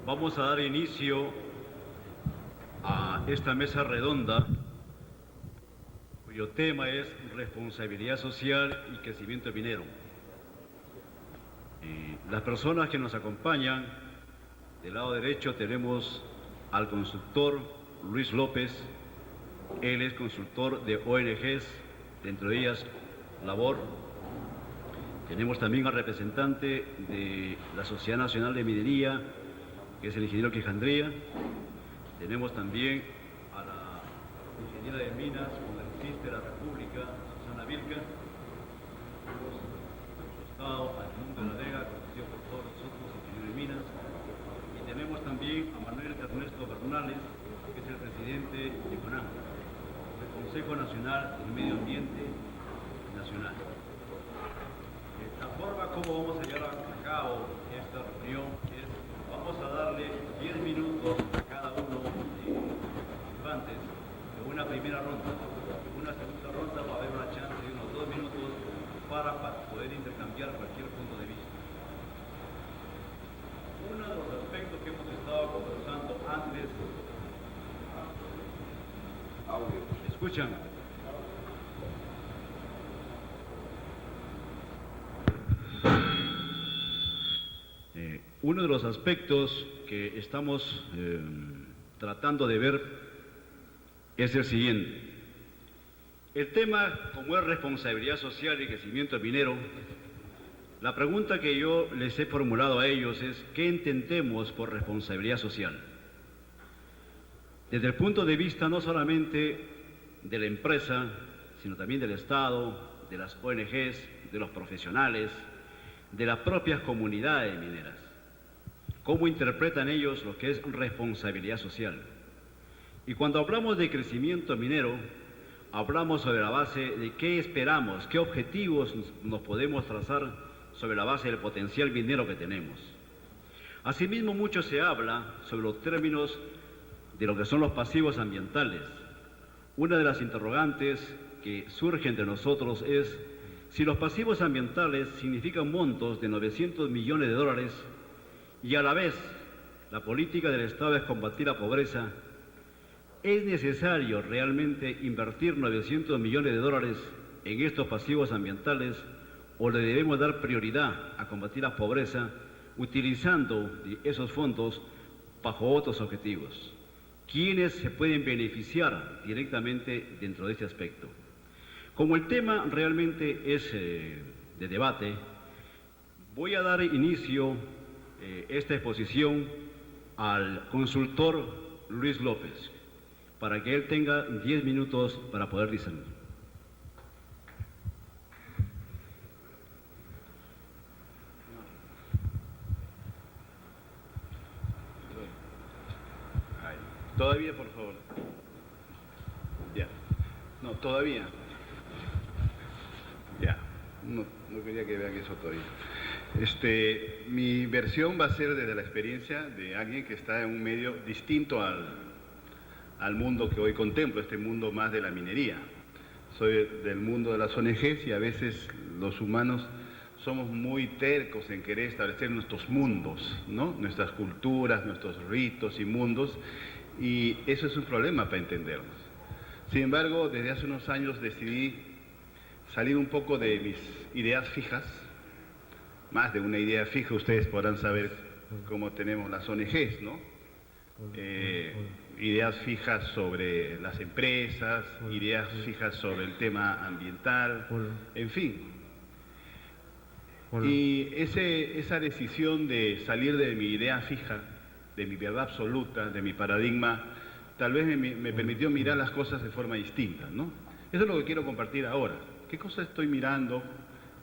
Vamos a dar inicio a esta mesa redonda, cuyo tema es responsabilidad social y crecimiento minero. Las personas que nos acompañan, del lado derecho tenemos al consultor Luis López. Él es consultor de ONGs, dentro de ellas Labor. Tenemos también al representante de la Sociedad Nacional de Minería, que es el ingeniero Quijandría. Tenemos también a la ingeniera de Minas, congresista de la República, Susana Vilca. Tenemos a nuestro Estado, al mundo de la Vega, conocido por todos nosotros, ingeniero de Minas. Y tenemos también a Manuel Ernesto Bernales, que es el presidente de CONAM, el Consejo Nacional del Medio Ambiente Nacional. La forma como vamos a llevar a cabo esta reunión es: vamos a darle 10 minutos a cada uno de los participantes de una primera ronda. En una segunda ronda va a haber una chance de unos 2 minutos para poder intercambiar cualquier punto de vista. Uno de los aspectos que hemos estado conversando antes... ¿Me escuchan? Uno de los aspectos que estamos tratando de ver es el siguiente. El tema, como es responsabilidad social y crecimiento minero, la pregunta que yo les he formulado a ellos es: ¿qué entendemos por responsabilidad social? Desde el punto de vista no solamente de la empresa, sino también del Estado, de las ONGs, de los profesionales, de las propias comunidades mineras. ¿Cómo interpretan ellos lo que es responsabilidad social? Y cuando hablamos de crecimiento minero, hablamos sobre la base de qué esperamos, qué objetivos nos podemos trazar sobre la base del potencial minero que tenemos. Asimismo, mucho se habla sobre los términos de lo que son los pasivos ambientales. Una de las interrogantes que surge entre nosotros es si los pasivos ambientales significan montos de 900 millones de dólares y a la vez la política del Estado es combatir la pobreza. ¿Es necesario realmente invertir 900 millones de dólares en estos pasivos ambientales o le debemos dar prioridad a combatir la pobreza utilizando esos fondos bajo otros objetivos? ¿Quiénes se pueden beneficiar directamente dentro de este aspecto? Como el tema realmente es de debate, voy a dar inicio esta exposición al consultor Luis López, para que él tenga 10 minutos para poder discernir. Todavía, por favor. Ya. No, todavía. Ya. No quería que vean eso todavía. Mi versión va a ser desde la experiencia de alguien que está en un medio distinto al mundo que hoy contemplo, este mundo más de la minería. Soy del mundo de las ONGs y a veces los humanos somos muy tercos en querer establecer nuestros mundos, ¿no? Nuestras culturas, nuestros ritos y mundos, y eso es un problema para entendernos. Sin embargo, desde hace unos años decidí salir un poco de mis ideas fijas, más de una idea fija. Ustedes podrán saber cómo tenemos las ONGs, ¿no? Ideas fijas sobre las empresas, ideas fijas sobre el tema ambiental, en fin. Y esa decisión de salir de mi idea fija, de mi verdad absoluta, de mi paradigma, tal vez me permitió mirar las cosas de forma distinta, ¿no? Eso es lo que quiero compartir ahora. ¿Qué cosas estoy mirando?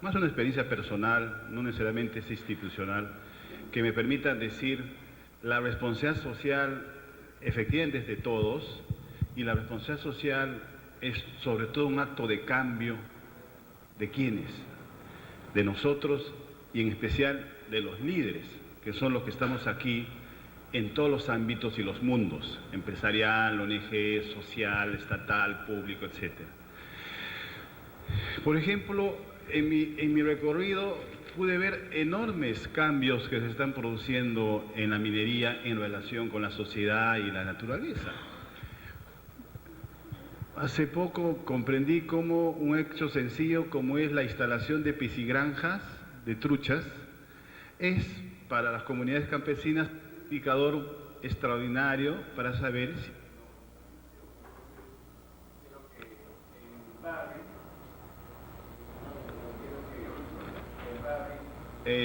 Más una experiencia personal, no necesariamente es institucional, que me permita decir: la responsabilidad social efectivamente es de todos, y la responsabilidad social es sobre todo un acto de cambio. ¿De quiénes? De nosotros, y en especial de los líderes, que son los que estamos aquí en todos los ámbitos y los mundos: empresarial, ONG, social, estatal, público, etc. Por ejemplo, en mi recorrido pude ver enormes cambios que se están produciendo en la minería en relación con la sociedad y la naturaleza. Hace poco comprendí cómo un hecho sencillo como es la instalación de piscigranjas de truchas es para las comunidades campesinas un indicador extraordinario para saber si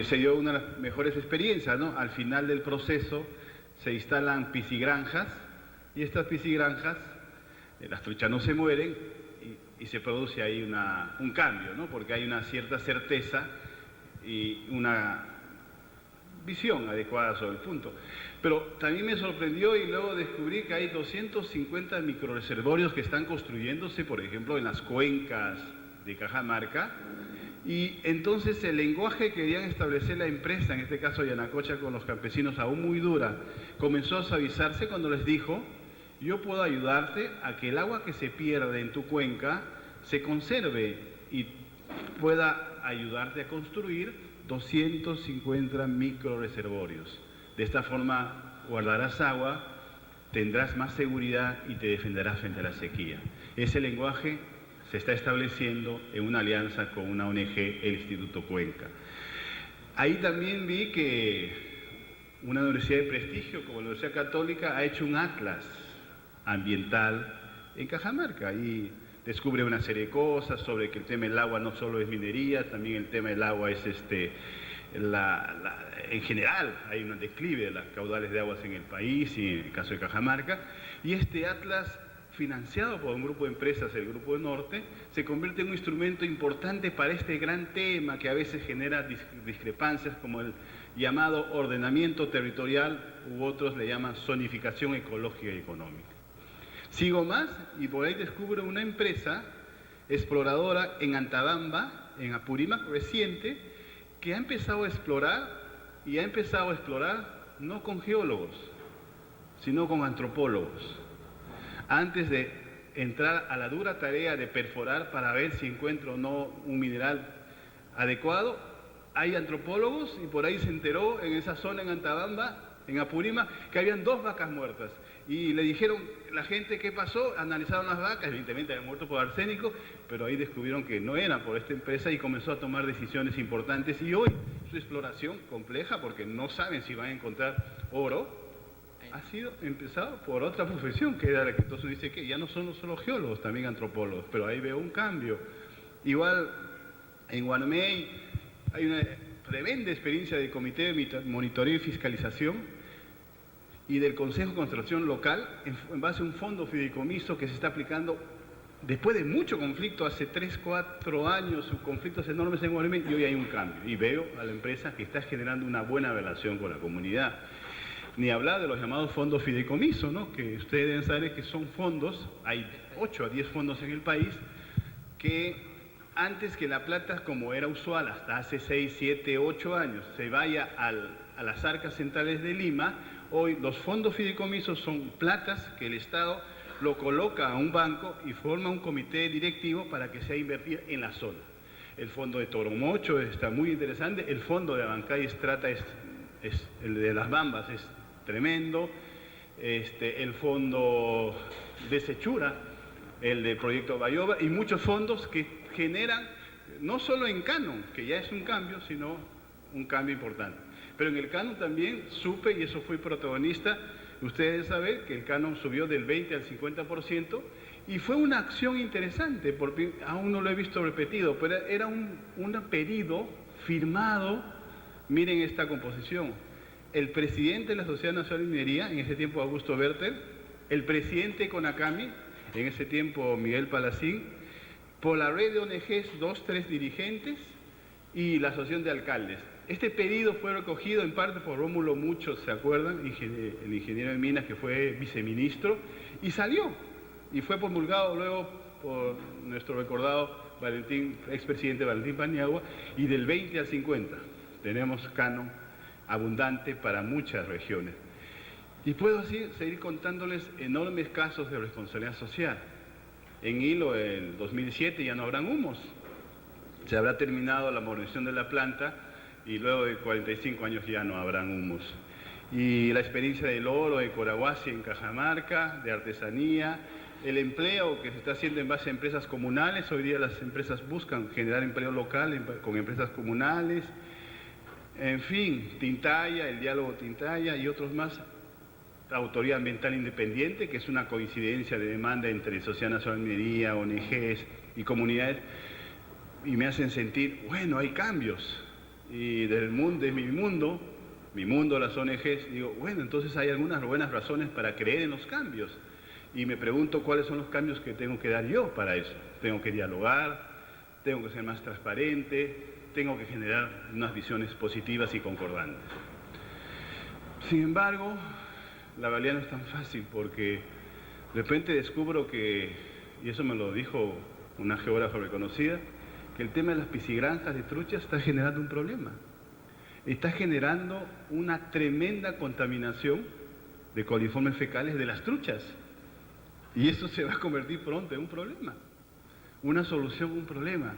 se dio una de las mejores experiencias, ¿no? Al final del proceso se instalan piscigranjas y estas piscigranjas, las truchas no se mueren y se produce ahí un cambio, ¿no? Porque hay una cierta certeza y una visión adecuada sobre el punto. Pero también me sorprendió y luego descubrí que hay 250 microreservorios que están construyéndose, por ejemplo, en las cuencas de Cajamarca. Y entonces el lenguaje que querían establecer la empresa, en este caso Yanacocha, con los campesinos aún muy dura, comenzó a suavizarse cuando les dijo: yo puedo ayudarte a que el agua que se pierde en tu cuenca se conserve y pueda ayudarte a construir 250 microreservorios. De esta forma guardarás agua, tendrás más seguridad y te defenderás frente a la sequía. Ese lenguaje se está estableciendo en una alianza con una ONG, el Instituto Cuenca. Ahí también vi que una universidad de prestigio como la Universidad Católica ha hecho un atlas ambiental en Cajamarca y descubre una serie de cosas sobre que el tema del agua no solo es minería, también el tema del agua es en general hay un declive de las caudales de aguas en el país y en el caso de Cajamarca, y este atlas financiado por un grupo de empresas, el Grupo de Norte, se convierte en un instrumento importante para este gran tema que a veces genera discrepancias como el llamado ordenamiento territorial u otros le llaman zonificación ecológica y económica. Sigo más y por ahí descubro una empresa exploradora en Antabamba, en Apurímac reciente, que ha empezado a explorar y ha empezado a explorar no con geólogos, sino con antropólogos. Antes de entrar a la dura tarea de perforar para ver si encuentro o no un mineral adecuado, hay antropólogos y por ahí se enteró en esa zona en Antabamba, en Apurímac, que habían 2 vacas muertas. Y le dijeron, la gente, ¿qué pasó? Analizaron las vacas, evidentemente habían muerto por arsénico, pero ahí descubrieron que no era por esta empresa y comenzó a tomar decisiones importantes. Y hoy su exploración compleja, porque no saben si van a encontrar oro, ha sido empezado por otra profesión, que era la que entonces dice que ya no son solo geólogos, también antropólogos, pero ahí veo un cambio. Igual en Guanumey hay una tremenda experiencia del Comité de Monitoreo y Fiscalización y del Consejo de Construcción Local en base a un fondo fideicomiso que se está aplicando después de mucho conflicto, hace 3, 4 años, conflictos enormes en Guanumey, y hoy hay un cambio. Y veo a la empresa que está generando una buena relación con la comunidad. Ni hablar de los llamados fondos fideicomiso, ¿no? Que ustedes deben saber que son fondos, hay 8 a 10 fondos en el país, que antes que la plata, como era usual hasta hace 6, 7, 8 años, se vaya a las arcas centrales de Lima, hoy los fondos fideicomisos son platas que el Estado lo coloca a un banco y forma un comité directivo para que sea invertida en la zona. El fondo de Toromocho está muy interesante, el fondo de Abancay Estrata el de Las Bambas es tremendo, el fondo de Sechura, el de Proyecto Bayoba y muchos fondos que generan, no solo en canon, que ya es un cambio, sino un cambio importante. Pero en el canon también supe, y eso fue protagonista, ustedes saben que el canon subió del 20 al 50% y fue una acción interesante, porque aún no lo he visto repetido, pero era un pedido firmado. Miren esta composición: el presidente de la Sociedad Nacional de Minería, en ese tiempo Augusto Bertel, el presidente de CONACAMI, en ese tiempo Miguel Palacín, por la red de ONGs 2, 3 dirigentes y la Asociación de Alcaldes. Este pedido fue recogido en parte por Rómulo Muchos, ¿se acuerdan? El ingeniero de minas que fue viceministro, y salió, y fue promulgado luego por nuestro recordado expresidente Valentín Paniagua, y del 20 al 50 tenemos canon abundante para muchas regiones. Y puedo así seguir contándoles enormes casos de responsabilidad social. En Hilo, en 2007, ya no habrán humos. Se habrá terminado la modernización de la planta y luego de 45 años ya no habrán humos. Y la experiencia del oro, de Corahuasi en Cajamarca, de artesanía, el empleo que se está haciendo en base a empresas comunales. Hoy día las empresas buscan generar empleo local con empresas comunales. En fin, Tintaya, el diálogo Tintaya y otros más. La Autoridad Ambiental Independiente, que es una coincidencia de demanda entre Sociedad Nacional de Minería, ONGs y comunidades, y me hacen sentir, bueno, hay cambios. Y del mundo, de mi mundo, las ONGs, digo, bueno, entonces hay algunas buenas razones para creer en los cambios. Y me pregunto cuáles son los cambios que tengo que dar yo para eso. Tengo que dialogar, tengo que ser más transparente, tengo que generar unas visiones positivas y concordantes. Sin embargo, la realidad no es tan fácil porque de repente descubro que, y eso me lo dijo una geógrafa reconocida, que el tema de las piscigranjas de truchas está generando un problema. Está generando una tremenda contaminación de coliformes fecales de las truchas. Y eso se va a convertir pronto en un problema. Una solución, un problema.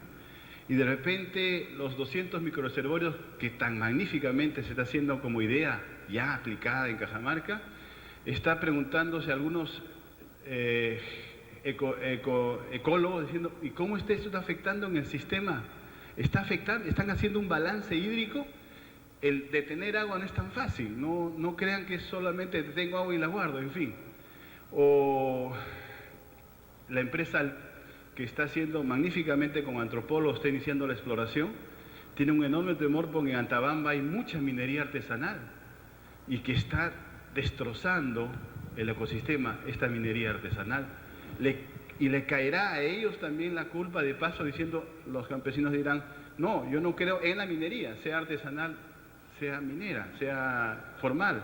Y de repente los 200 microreservorios que tan magníficamente se está haciendo como idea ya aplicada en Cajamarca, está preguntándose algunos ecólogos diciendo, ¿y cómo esto está afectando en el sistema? ¿Están haciendo un balance hídrico? El detener agua no es tan fácil, no crean que solamente detengo agua y la guardo, en fin. O la empresa que está haciendo magníficamente con antropólogos, está iniciando la exploración, tiene un enorme temor porque en Antabamba hay mucha minería artesanal y que está destrozando el ecosistema, esta minería artesanal. Y le caerá a ellos también la culpa de paso diciendo, los campesinos dirán, no, yo no creo en la minería, sea artesanal, sea minera, sea formal.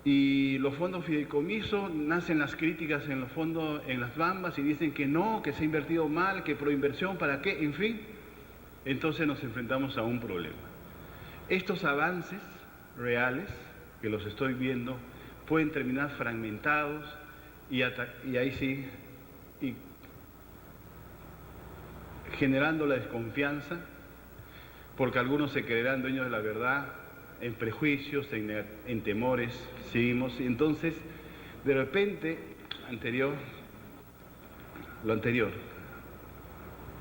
Y los fondos fideicomiso, nacen las críticas en los fondos, en las bambas, y dicen que no, que se ha invertido mal, que proinversión, ¿para qué? En fin, entonces nos enfrentamos a un problema. Estos avances reales, que los estoy viendo, pueden terminar fragmentados y ahí sí, y generando la desconfianza, porque algunos se creerán dueños de la verdad, en prejuicios, en temores, seguimos, y entonces, de repente,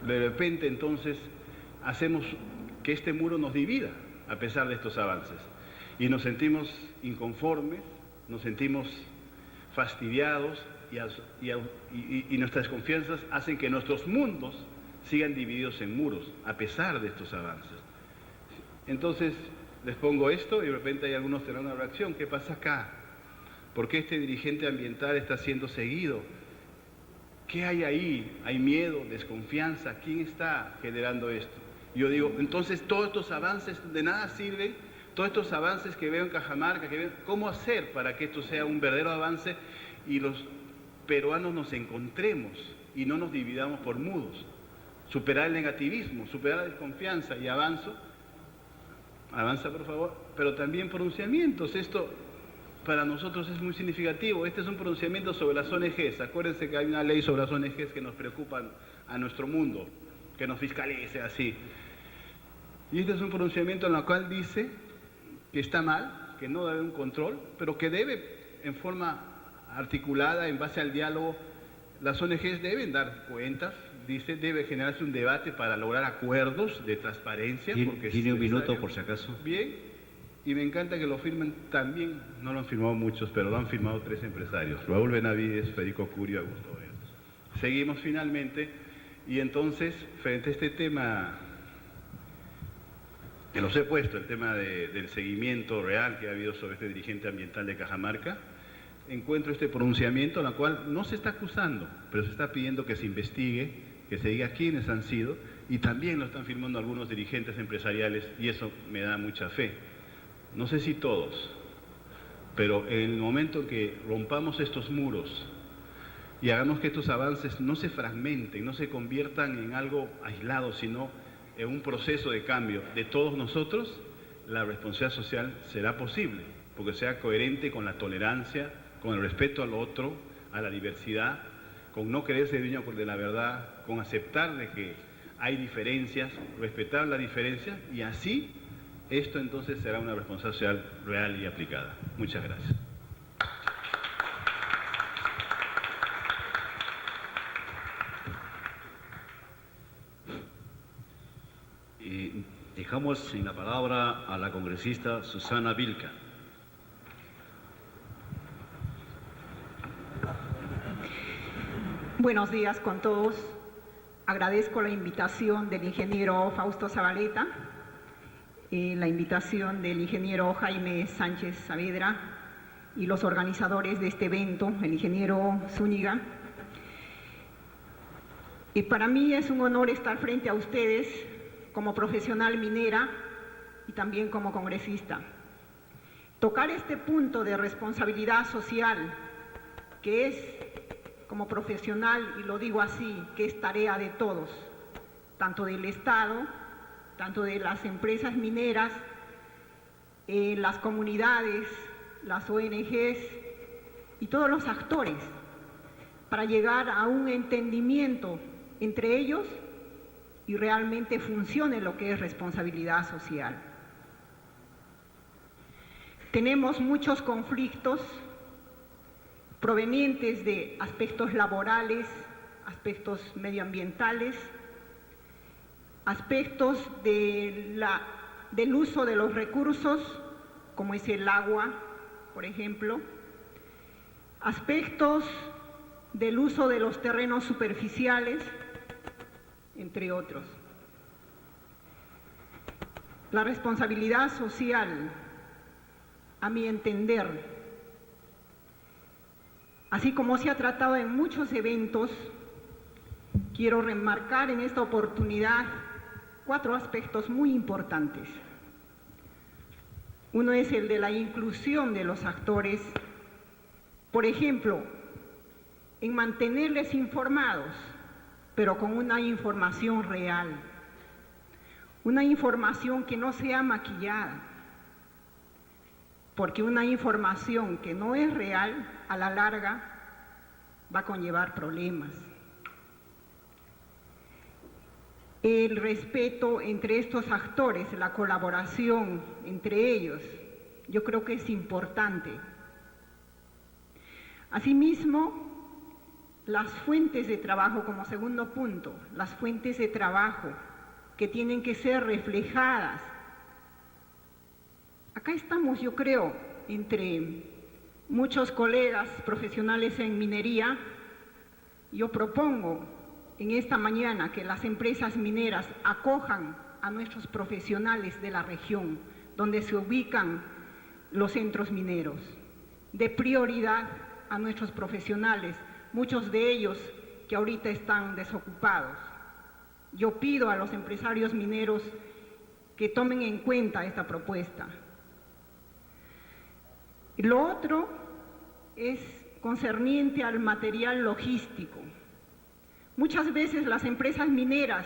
de repente entonces hacemos que este muro nos divida, a pesar de estos avances, y nos sentimos inconformes, nos sentimos fastidiados, y nuestras desconfianzas hacen que nuestros mundos sigan divididos en muros, a pesar de estos avances. Entonces, les pongo esto y de repente hay algunos que tendrán una reacción. ¿Qué pasa acá? ¿Por qué este dirigente ambiental está siendo seguido? ¿Qué hay ahí? ¿Hay miedo, desconfianza? ¿Quién está generando esto? Yo digo, entonces todos estos avances de nada sirven, todos estos avances que veo en Cajamarca, ¿cómo hacer para que esto sea un verdadero avance y los peruanos nos encontremos y no nos dividamos por muros? Superar el negativismo, superar la desconfianza y avanza por favor, pero también pronunciamientos. Esto para nosotros es muy significativo. Este es un pronunciamiento sobre las ONGs. Acuérdense que hay una ley sobre las ONGs que nos preocupan a nuestro mundo, que nos fiscalice así. Y este es un pronunciamiento en el cual dice que está mal, que no debe haber un control, pero que debe, en forma articulada, en base al diálogo, las ONGs deben dar cuentas. Dice, debe generarse un debate para lograr acuerdos de transparencia. Tiene un minuto por si acaso. Bien, y me encanta que lo firmen también, no lo han firmado muchos, pero lo han firmado 3 empresarios, Raúl Benavides, Federico Curio, Augusto Verdes. Seguimos finalmente, y entonces, frente a este tema, que los he puesto, el tema del seguimiento real que ha habido sobre este dirigente ambiental de Cajamarca, encuentro este pronunciamiento en el cual no se está acusando, pero se está pidiendo que se investigue, que se diga quiénes han sido, y también lo están firmando algunos dirigentes empresariales, y eso me da mucha fe. No sé si todos, pero en el momento en que rompamos estos muros y hagamos que estos avances no se fragmenten, no se conviertan en algo aislado, sino en un proceso de cambio de todos nosotros, la responsabilidad social será posible, porque sea coherente con la tolerancia, con el respeto al otro, a la diversidad, con no quererse dueño de la verdad, con aceptar de que hay diferencias, respetar las diferencias y así esto entonces será una responsabilidad social real y aplicada. Muchas gracias. Dejamos en la palabra a la congresista Susana Vilca. Buenos días con todos. Agradezco la invitación del ingeniero Fausto Zabaleta, la invitación del ingeniero Jaime Sánchez Saavedra y los organizadores de este evento, el ingeniero Zúñiga. Y para mí es un honor estar frente a ustedes como profesional minera y también como congresista. Tocar este punto de responsabilidad social, que es, como profesional, y lo digo así, que es tarea de todos, tanto del Estado, tanto de las empresas mineras, las comunidades, las ONGs y todos los actores, para llegar a un entendimiento entre ellos y realmente funcione lo que es responsabilidad social. Tenemos muchos conflictos provenientes de aspectos laborales, aspectos medioambientales, aspectos del uso de los recursos, como es el agua, por ejemplo, aspectos del uso de los terrenos superficiales, entre otros. La responsabilidad social, a mi entender, así como se ha tratado en muchos eventos, quiero remarcar en esta oportunidad 4 aspectos muy importantes. Uno es el de la inclusión de los actores, por ejemplo, en mantenerles informados, pero con una información real, una información que no sea maquillada, porque una información que no es real, a la larga, va a conllevar problemas. El respeto entre estos actores, la colaboración entre ellos, yo creo que es importante. Asimismo, las fuentes de trabajo, como segundo punto, las fuentes de trabajo que tienen que ser reflejadas. Acá estamos, yo creo, entre muchos colegas profesionales en minería. Yo propongo en esta mañana que las empresas mineras acojan a nuestros profesionales de la región donde se ubican los centros mineros, de prioridad a nuestros profesionales, muchos de ellos que ahorita están desocupados. Yo pido a los empresarios mineros que tomen en cuenta esta propuesta. Lo otro es concerniente al material logístico. Muchas veces las empresas mineras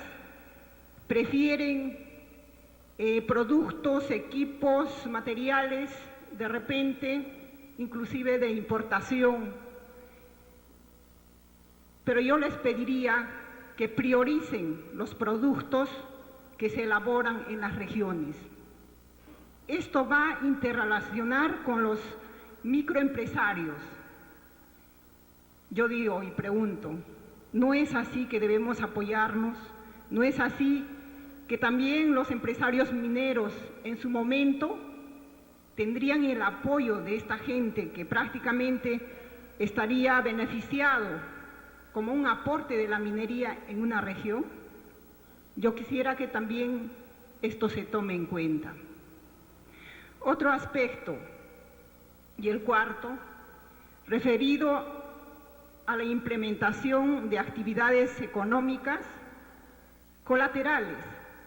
prefieren productos, equipos, materiales, de repente, inclusive de importación. Pero yo les pediría que prioricen los productos que se elaboran en las regiones. Esto va a interrelacionar con los microempresarios. Yo digo y pregunto, ¿no es así que debemos apoyarnos? ¿No es así que también los empresarios mineros en su momento tendrían el apoyo de esta gente que prácticamente estaría beneficiado como un aporte de la minería en una región? Yo quisiera que también esto se tome en cuenta. Otro aspecto, y el cuarto, referido a la implementación de actividades económicas colaterales,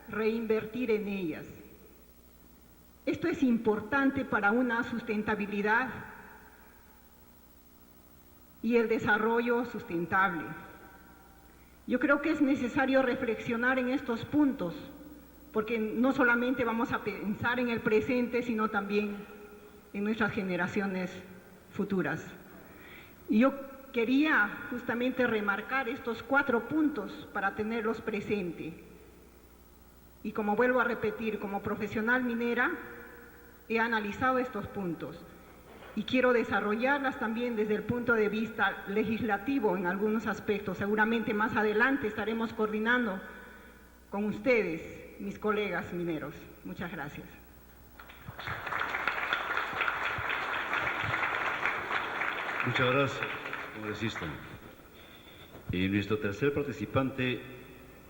reinvertir en ellas. Esto es importante para una sustentabilidad y el desarrollo sustentable. Yo creo que es necesario reflexionar en estos puntos, porque no solamente vamos a pensar en el presente, sino también en nuestras generaciones futuras. Y yo quería justamente remarcar estos 4 puntos para tenerlos presentes. Y como vuelvo a repetir, como profesional minera, he analizado estos puntos y quiero desarrollarlas también desde el punto de vista legislativo en algunos aspectos. Seguramente más adelante estaremos coordinando con ustedes, mis colegas mineros. Muchas gracias. Muchas gracias, congresista. Nuestro tercer participante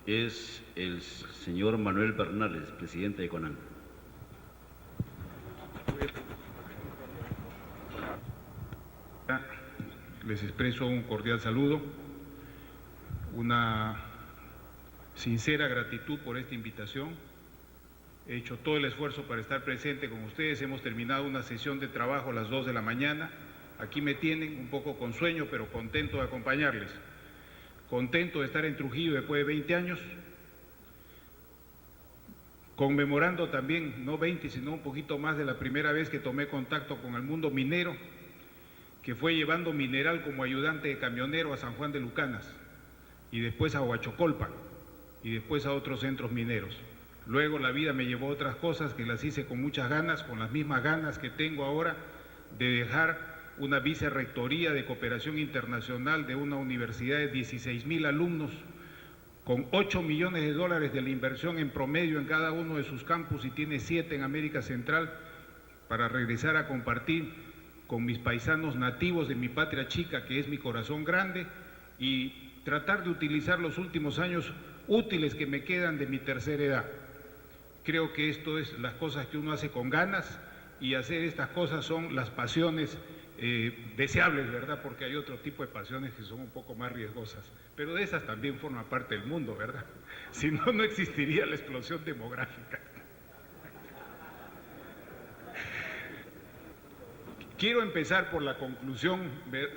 es el señor Manuel Bernales, presidente de CONAN. Les expreso un cordial saludo, una sincera gratitud por esta invitación. He hecho todo el esfuerzo para estar presente con ustedes. Hemos terminado una sesión de trabajo a las 2 de la mañana. Aquí me tienen un poco con sueño, pero contento de acompañarles. Contento de estar en Trujillo después de 20 años, conmemorando también, no 20, sino un poquito más de la primera vez que tomé contacto con el mundo minero, que fue llevando mineral como ayudante de camionero a San Juan de Lucanas, y después a Huachocolpa, y después a otros centros mineros. Luego la vida me llevó a otras cosas que las hice con muchas ganas, con las mismas ganas que tengo ahora de dejar una vicerrectoría de cooperación internacional de una universidad de 16,000 alumnos, con $8 millones de la inversión en promedio en cada uno de sus campus, y tiene 7 en América Central, para regresar a compartir con mis paisanos nativos de mi patria chica, que es mi corazón grande, y tratar de utilizar los últimos años útiles que me quedan de mi tercera edad. Creo que esto es las cosas que uno hace con ganas, y hacer estas cosas son las pasiones deseables, ¿verdad? Porque hay otro tipo de pasiones que son un poco más riesgosas, pero de esas también forma parte del mundo, ¿verdad? Si no, no existiría la explosión demográfica. Quiero empezar por la conclusión.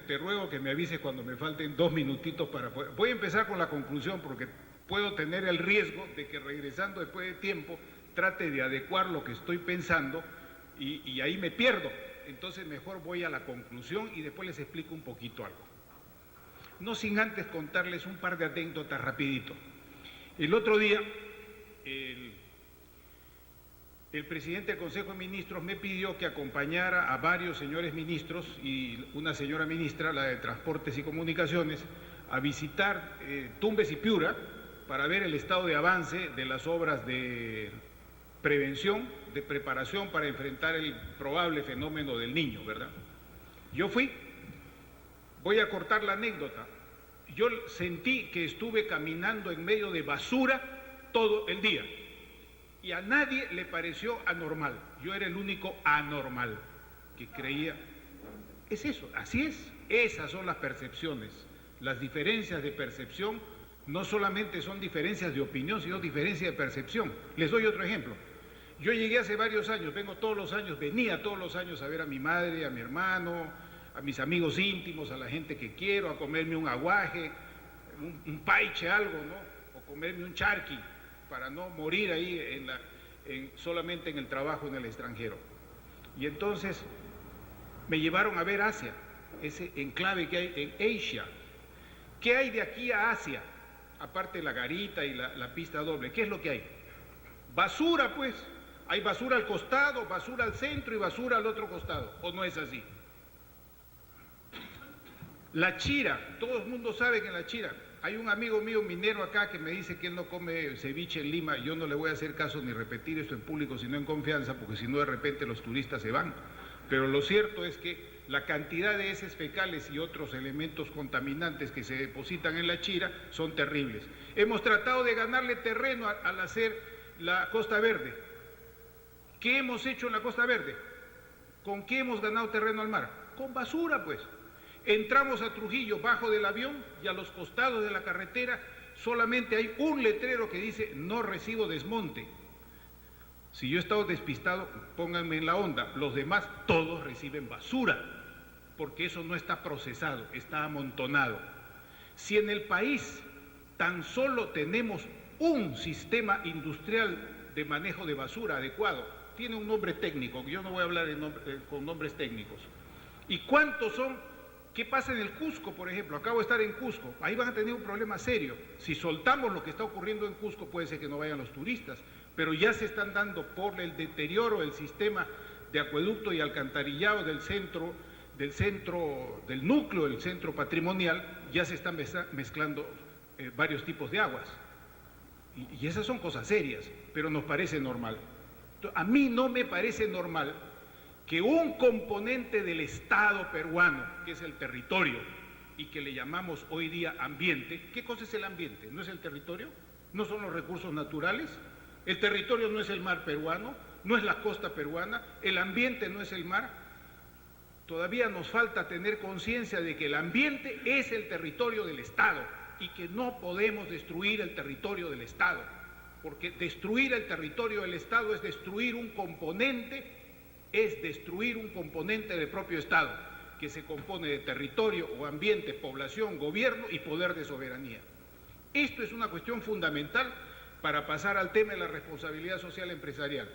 Te ruego que me avises cuando me falten 2 minutitos para poder. Voy a empezar con la conclusión porque puedo tener el riesgo de que regresando después de tiempo trate de adecuar lo que estoy pensando y ahí me pierdo. Entonces mejor voy a la conclusión y después les explico un poquito algo. No sin antes contarles un par de anécdotas rapidito. El otro día el presidente del Consejo de Ministros me pidió que acompañara a varios señores ministros y una señora ministra, la de Transportes y Comunicaciones, a visitar Tumbes y Piura para ver el estado de avance de las obras de prevención, de preparación para enfrentar el probable fenómeno del Niño, ¿verdad? Yo fui, voy a cortar la anécdota, yo sentí que estuve caminando en medio de basura todo el día y a nadie le pareció anormal, yo era el único anormal que creía, es eso, así es, esas son las percepciones, las diferencias de percepción no solamente son diferencias de opinión, sino diferencias de percepción. Les doy otro ejemplo. Yo llegué hace varios años, venía todos los años a ver a mi madre, a mi hermano, a mis amigos íntimos, a la gente que quiero, a comerme un aguaje, un paiche, algo, ¿no? O comerme un charqui, para no morir ahí solamente en el trabajo en el extranjero. Y entonces me llevaron a ver Asia, ese enclave que hay en Asia. ¿Qué hay de aquí a Asia? Aparte de la garita y la pista doble, ¿qué es lo que hay? Basura, pues. Hay basura al costado, basura al centro y basura al otro costado, ¿o no es así? La Chira, todo el mundo sabe que en la Chira, hay un amigo mío minero acá que me dice que él no come ceviche en Lima, yo no le voy a hacer caso ni repetir esto en público, sino en confianza, porque si no de repente los turistas se van. Pero lo cierto es que la cantidad de heces fecales y otros elementos contaminantes que se depositan en la Chira son terribles. Hemos tratado de ganarle terreno al hacer la Costa Verde. ¿Qué hemos hecho en la Costa Verde? ¿Con qué hemos ganado terreno al mar? Con basura, pues. Entramos a Trujillo bajo del avión y a los costados de la carretera solamente hay un letrero que dice no recibo desmonte. Si yo he estado despistado, pónganme en la onda. Los demás todos reciben basura, porque eso no está procesado, está amontonado. Si en el país tan solo tenemos un sistema industrial de manejo de basura adecuado, tiene un nombre técnico, yo no voy a hablar con nombres técnicos. ¿Y cuántos son? ¿Qué pasa en el Cusco, por ejemplo? Acabo de estar en Cusco, ahí van a tener un problema serio. Si soltamos lo que está ocurriendo en Cusco, puede ser que no vayan los turistas, pero ya se están dando por el deterioro del sistema de acueducto y alcantarillado del núcleo del centro patrimonial, ya se están mezclando varios tipos de aguas. Y esas son cosas serias, pero nos parece normal. A mí no me parece normal que un componente del Estado peruano, que es el territorio, y que le llamamos hoy día ambiente, ¿qué cosa es el ambiente? ¿No es el territorio? ¿No son los recursos naturales? El territorio no es el mar peruano, no es la costa peruana, el ambiente no es el mar. Todavía nos falta tener conciencia de que el ambiente es el territorio del Estado y que no podemos destruir el territorio del Estado, porque destruir el territorio del Estado es destruir un componente del propio Estado, que se compone de territorio o ambiente, población, gobierno y poder de soberanía. Esto es una cuestión fundamental para pasar al tema de la responsabilidad social empresarial.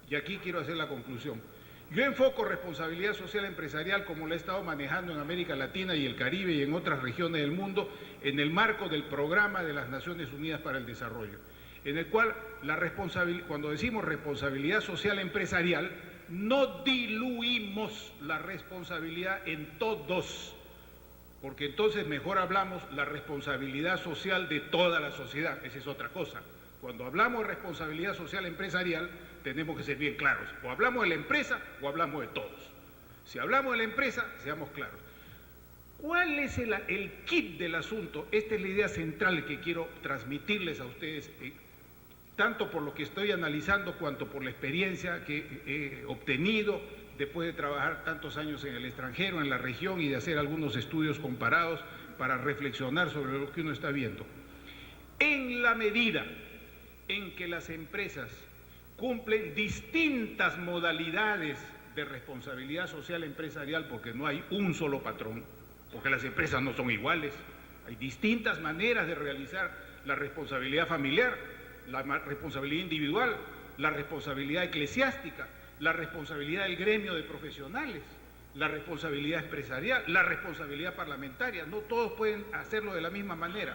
Y aquí quiero hacer la conclusión. Yo enfoco responsabilidad social empresarial como la he estado manejando en América Latina y el Caribe y en otras regiones del mundo en el marco del Programa de las Naciones Unidas para el Desarrollo, en el cual cuando decimos responsabilidad social empresarial, no diluimos la responsabilidad en todos, porque entonces mejor hablamos la responsabilidad social de toda la sociedad, esa es otra cosa. Cuando hablamos de responsabilidad social empresarial, tenemos que ser bien claros, o hablamos de la empresa o hablamos de todos. Si hablamos de la empresa, seamos claros. ¿Cuál es el kit del asunto? Esta es la idea central que quiero transmitirles a ustedes, tanto por lo que estoy analizando, cuanto por la experiencia que he obtenido después de trabajar tantos años en el extranjero, en la región, y de hacer algunos estudios comparados para reflexionar sobre lo que uno está viendo. En la medida en que las empresas cumplen distintas modalidades de responsabilidad social empresarial, porque no hay un solo patrón, porque las empresas no son iguales, hay distintas maneras de realizar la responsabilidad familiar, la responsabilidad individual, la responsabilidad eclesiástica, la responsabilidad del gremio de profesionales, la responsabilidad empresarial, la responsabilidad parlamentaria. No todos pueden hacerlo de la misma manera,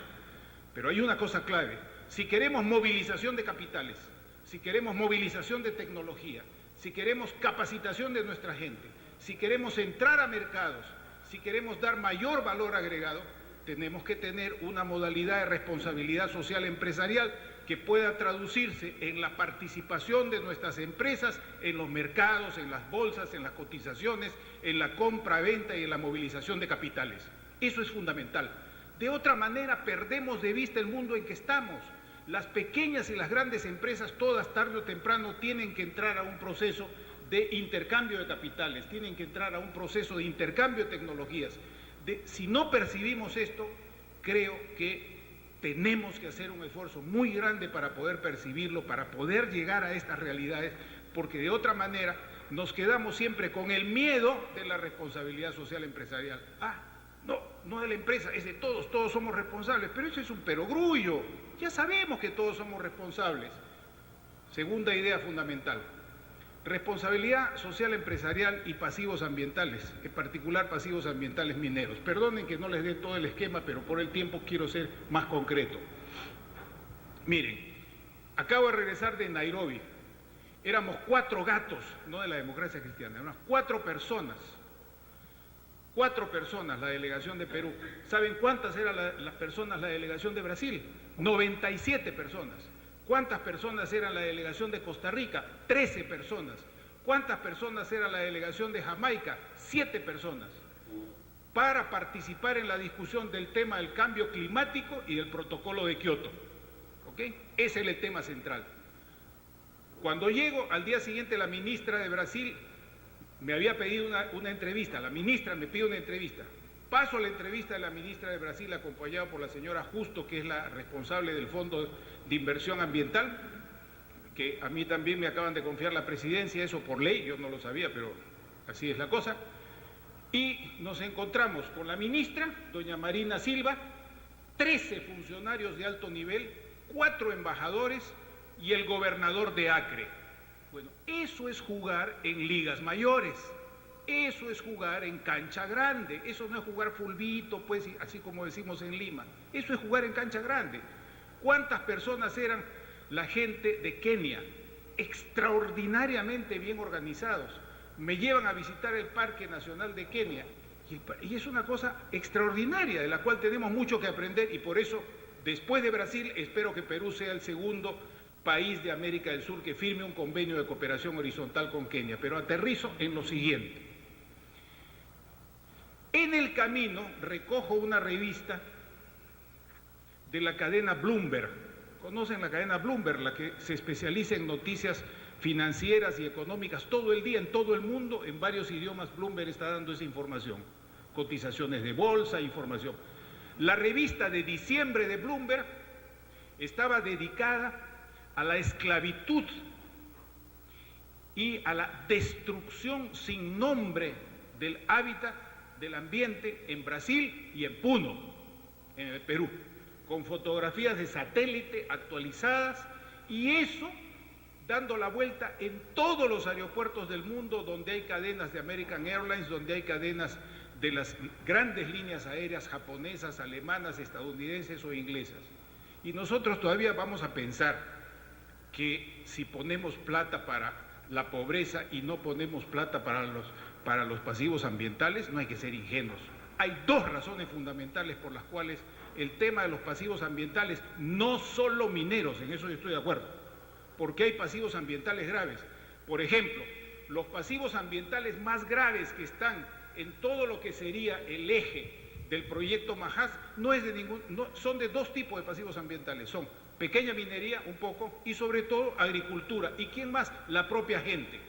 pero hay una cosa clave: si queremos movilización de capitales, si queremos movilización de tecnología, si queremos capacitación de nuestra gente, si queremos entrar a mercados, si queremos dar mayor valor agregado, tenemos que tener una modalidad de responsabilidad social empresarial que pueda traducirse en la participación de nuestras empresas en los mercados, en las bolsas, en las cotizaciones, en la compra-venta y en la movilización de capitales. Eso es fundamental. De otra manera, perdemos de vista el mundo en que estamos. Las pequeñas y las grandes empresas, todas tarde o temprano, tienen que entrar a un proceso de intercambio de capitales, tienen que entrar a un proceso de intercambio de tecnologías. Si no percibimos esto, creo que tenemos que hacer un esfuerzo muy grande para poder percibirlo, para poder llegar a estas realidades, porque de otra manera nos quedamos siempre con el miedo de la responsabilidad social empresarial. No de la empresa, es de todos, todos somos responsables, pero eso es un perogrullo, ya sabemos que todos somos responsables. Segunda idea fundamental: responsabilidad social empresarial y pasivos ambientales, en particular pasivos ambientales mineros. Perdonen que no les dé todo el esquema, pero por el tiempo quiero ser más concreto. Miren, acabo de regresar de Nairobi. Éramos 4 gatos, no de la democracia cristiana, éramos 4 personas. 4 personas la delegación de Perú. ¿Saben cuántas eran las personas la delegación de Brasil? 97 personas. ¿Cuántas personas eran la delegación de Costa Rica? 13 personas. ¿Cuántas personas era la delegación de Jamaica? 7 personas. Para participar en la discusión del tema del cambio climático y del protocolo de Kioto. ¿Ok? Ese es el tema central. Cuando llego, al día siguiente la ministra de Brasil me había pedido una entrevista. La ministra me pide una entrevista. Paso la entrevista de la ministra de Brasil, acompañado por la señora Justo, que es la responsable del Fondo de Inversión Ambiental, que a mí también me acaban de confiar la presidencia, eso por ley, yo no lo sabía, pero así es la cosa. Y nos encontramos con la ministra, doña Marina Silva, 13 funcionarios de alto nivel, 4 embajadores y el gobernador de Acre. Bueno, eso es jugar en ligas mayores. Eso es jugar en cancha grande, eso no es jugar fulbito, pues, así como decimos en Lima, eso es jugar en cancha grande. ¿Cuántas personas eran la gente de Kenia, extraordinariamente bien organizados. Me llevan a visitar el Parque Nacional de Kenia y es una cosa extraordinaria de la cual tenemos mucho que aprender, y por eso, después de Brasil, espero que Perú sea el segundo país de América del Sur que firme un convenio de cooperación horizontal con Kenia. Pero aterrizo en lo siguiente. En el camino recojo una revista de la cadena Bloomberg. ¿Conocen la cadena Bloomberg? La que se especializa en noticias financieras y económicas todo el día en todo el mundo, en varios idiomas. Bloomberg está dando esa información, cotizaciones de bolsa, información. La revista de diciembre de Bloomberg estaba dedicada a la esclavitud y a la destrucción sin nombre del hábitat, del ambiente en Brasil y en Puno, en el Perú, con fotografías de satélite actualizadas, y eso dando la vuelta en todos los aeropuertos del mundo donde hay cadenas de American Airlines, donde hay cadenas de las grandes líneas aéreas japonesas, alemanas, estadounidenses o inglesas. Y nosotros todavía vamos a pensar que si ponemos plata para la pobreza y no ponemos plata para los pasivos ambientales, no hay que ser ingenuos. Hay dos razones fundamentales por las cuales el tema de los pasivos ambientales, no solo mineros, en eso yo estoy de acuerdo, porque hay pasivos ambientales graves. Por ejemplo, los pasivos ambientales más graves que están en todo lo que sería el eje del proyecto Majás son de dos tipos de pasivos ambientales, son pequeña minería un poco y sobre todo agricultura. ¿Y quién más? La propia gente.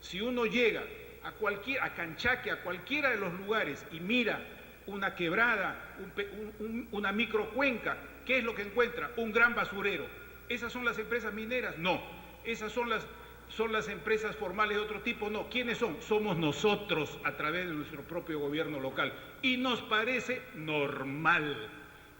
Si uno llega a Canchaque, a cualquiera de los lugares y mira una quebrada, una microcuenca, ¿qué es lo que encuentra? Un gran basurero. ¿Esas son las empresas mineras? No. ¿Esas son las empresas formales de otro tipo? No. ¿Quiénes son? Somos nosotros a través de nuestro propio gobierno local. Y nos parece normal.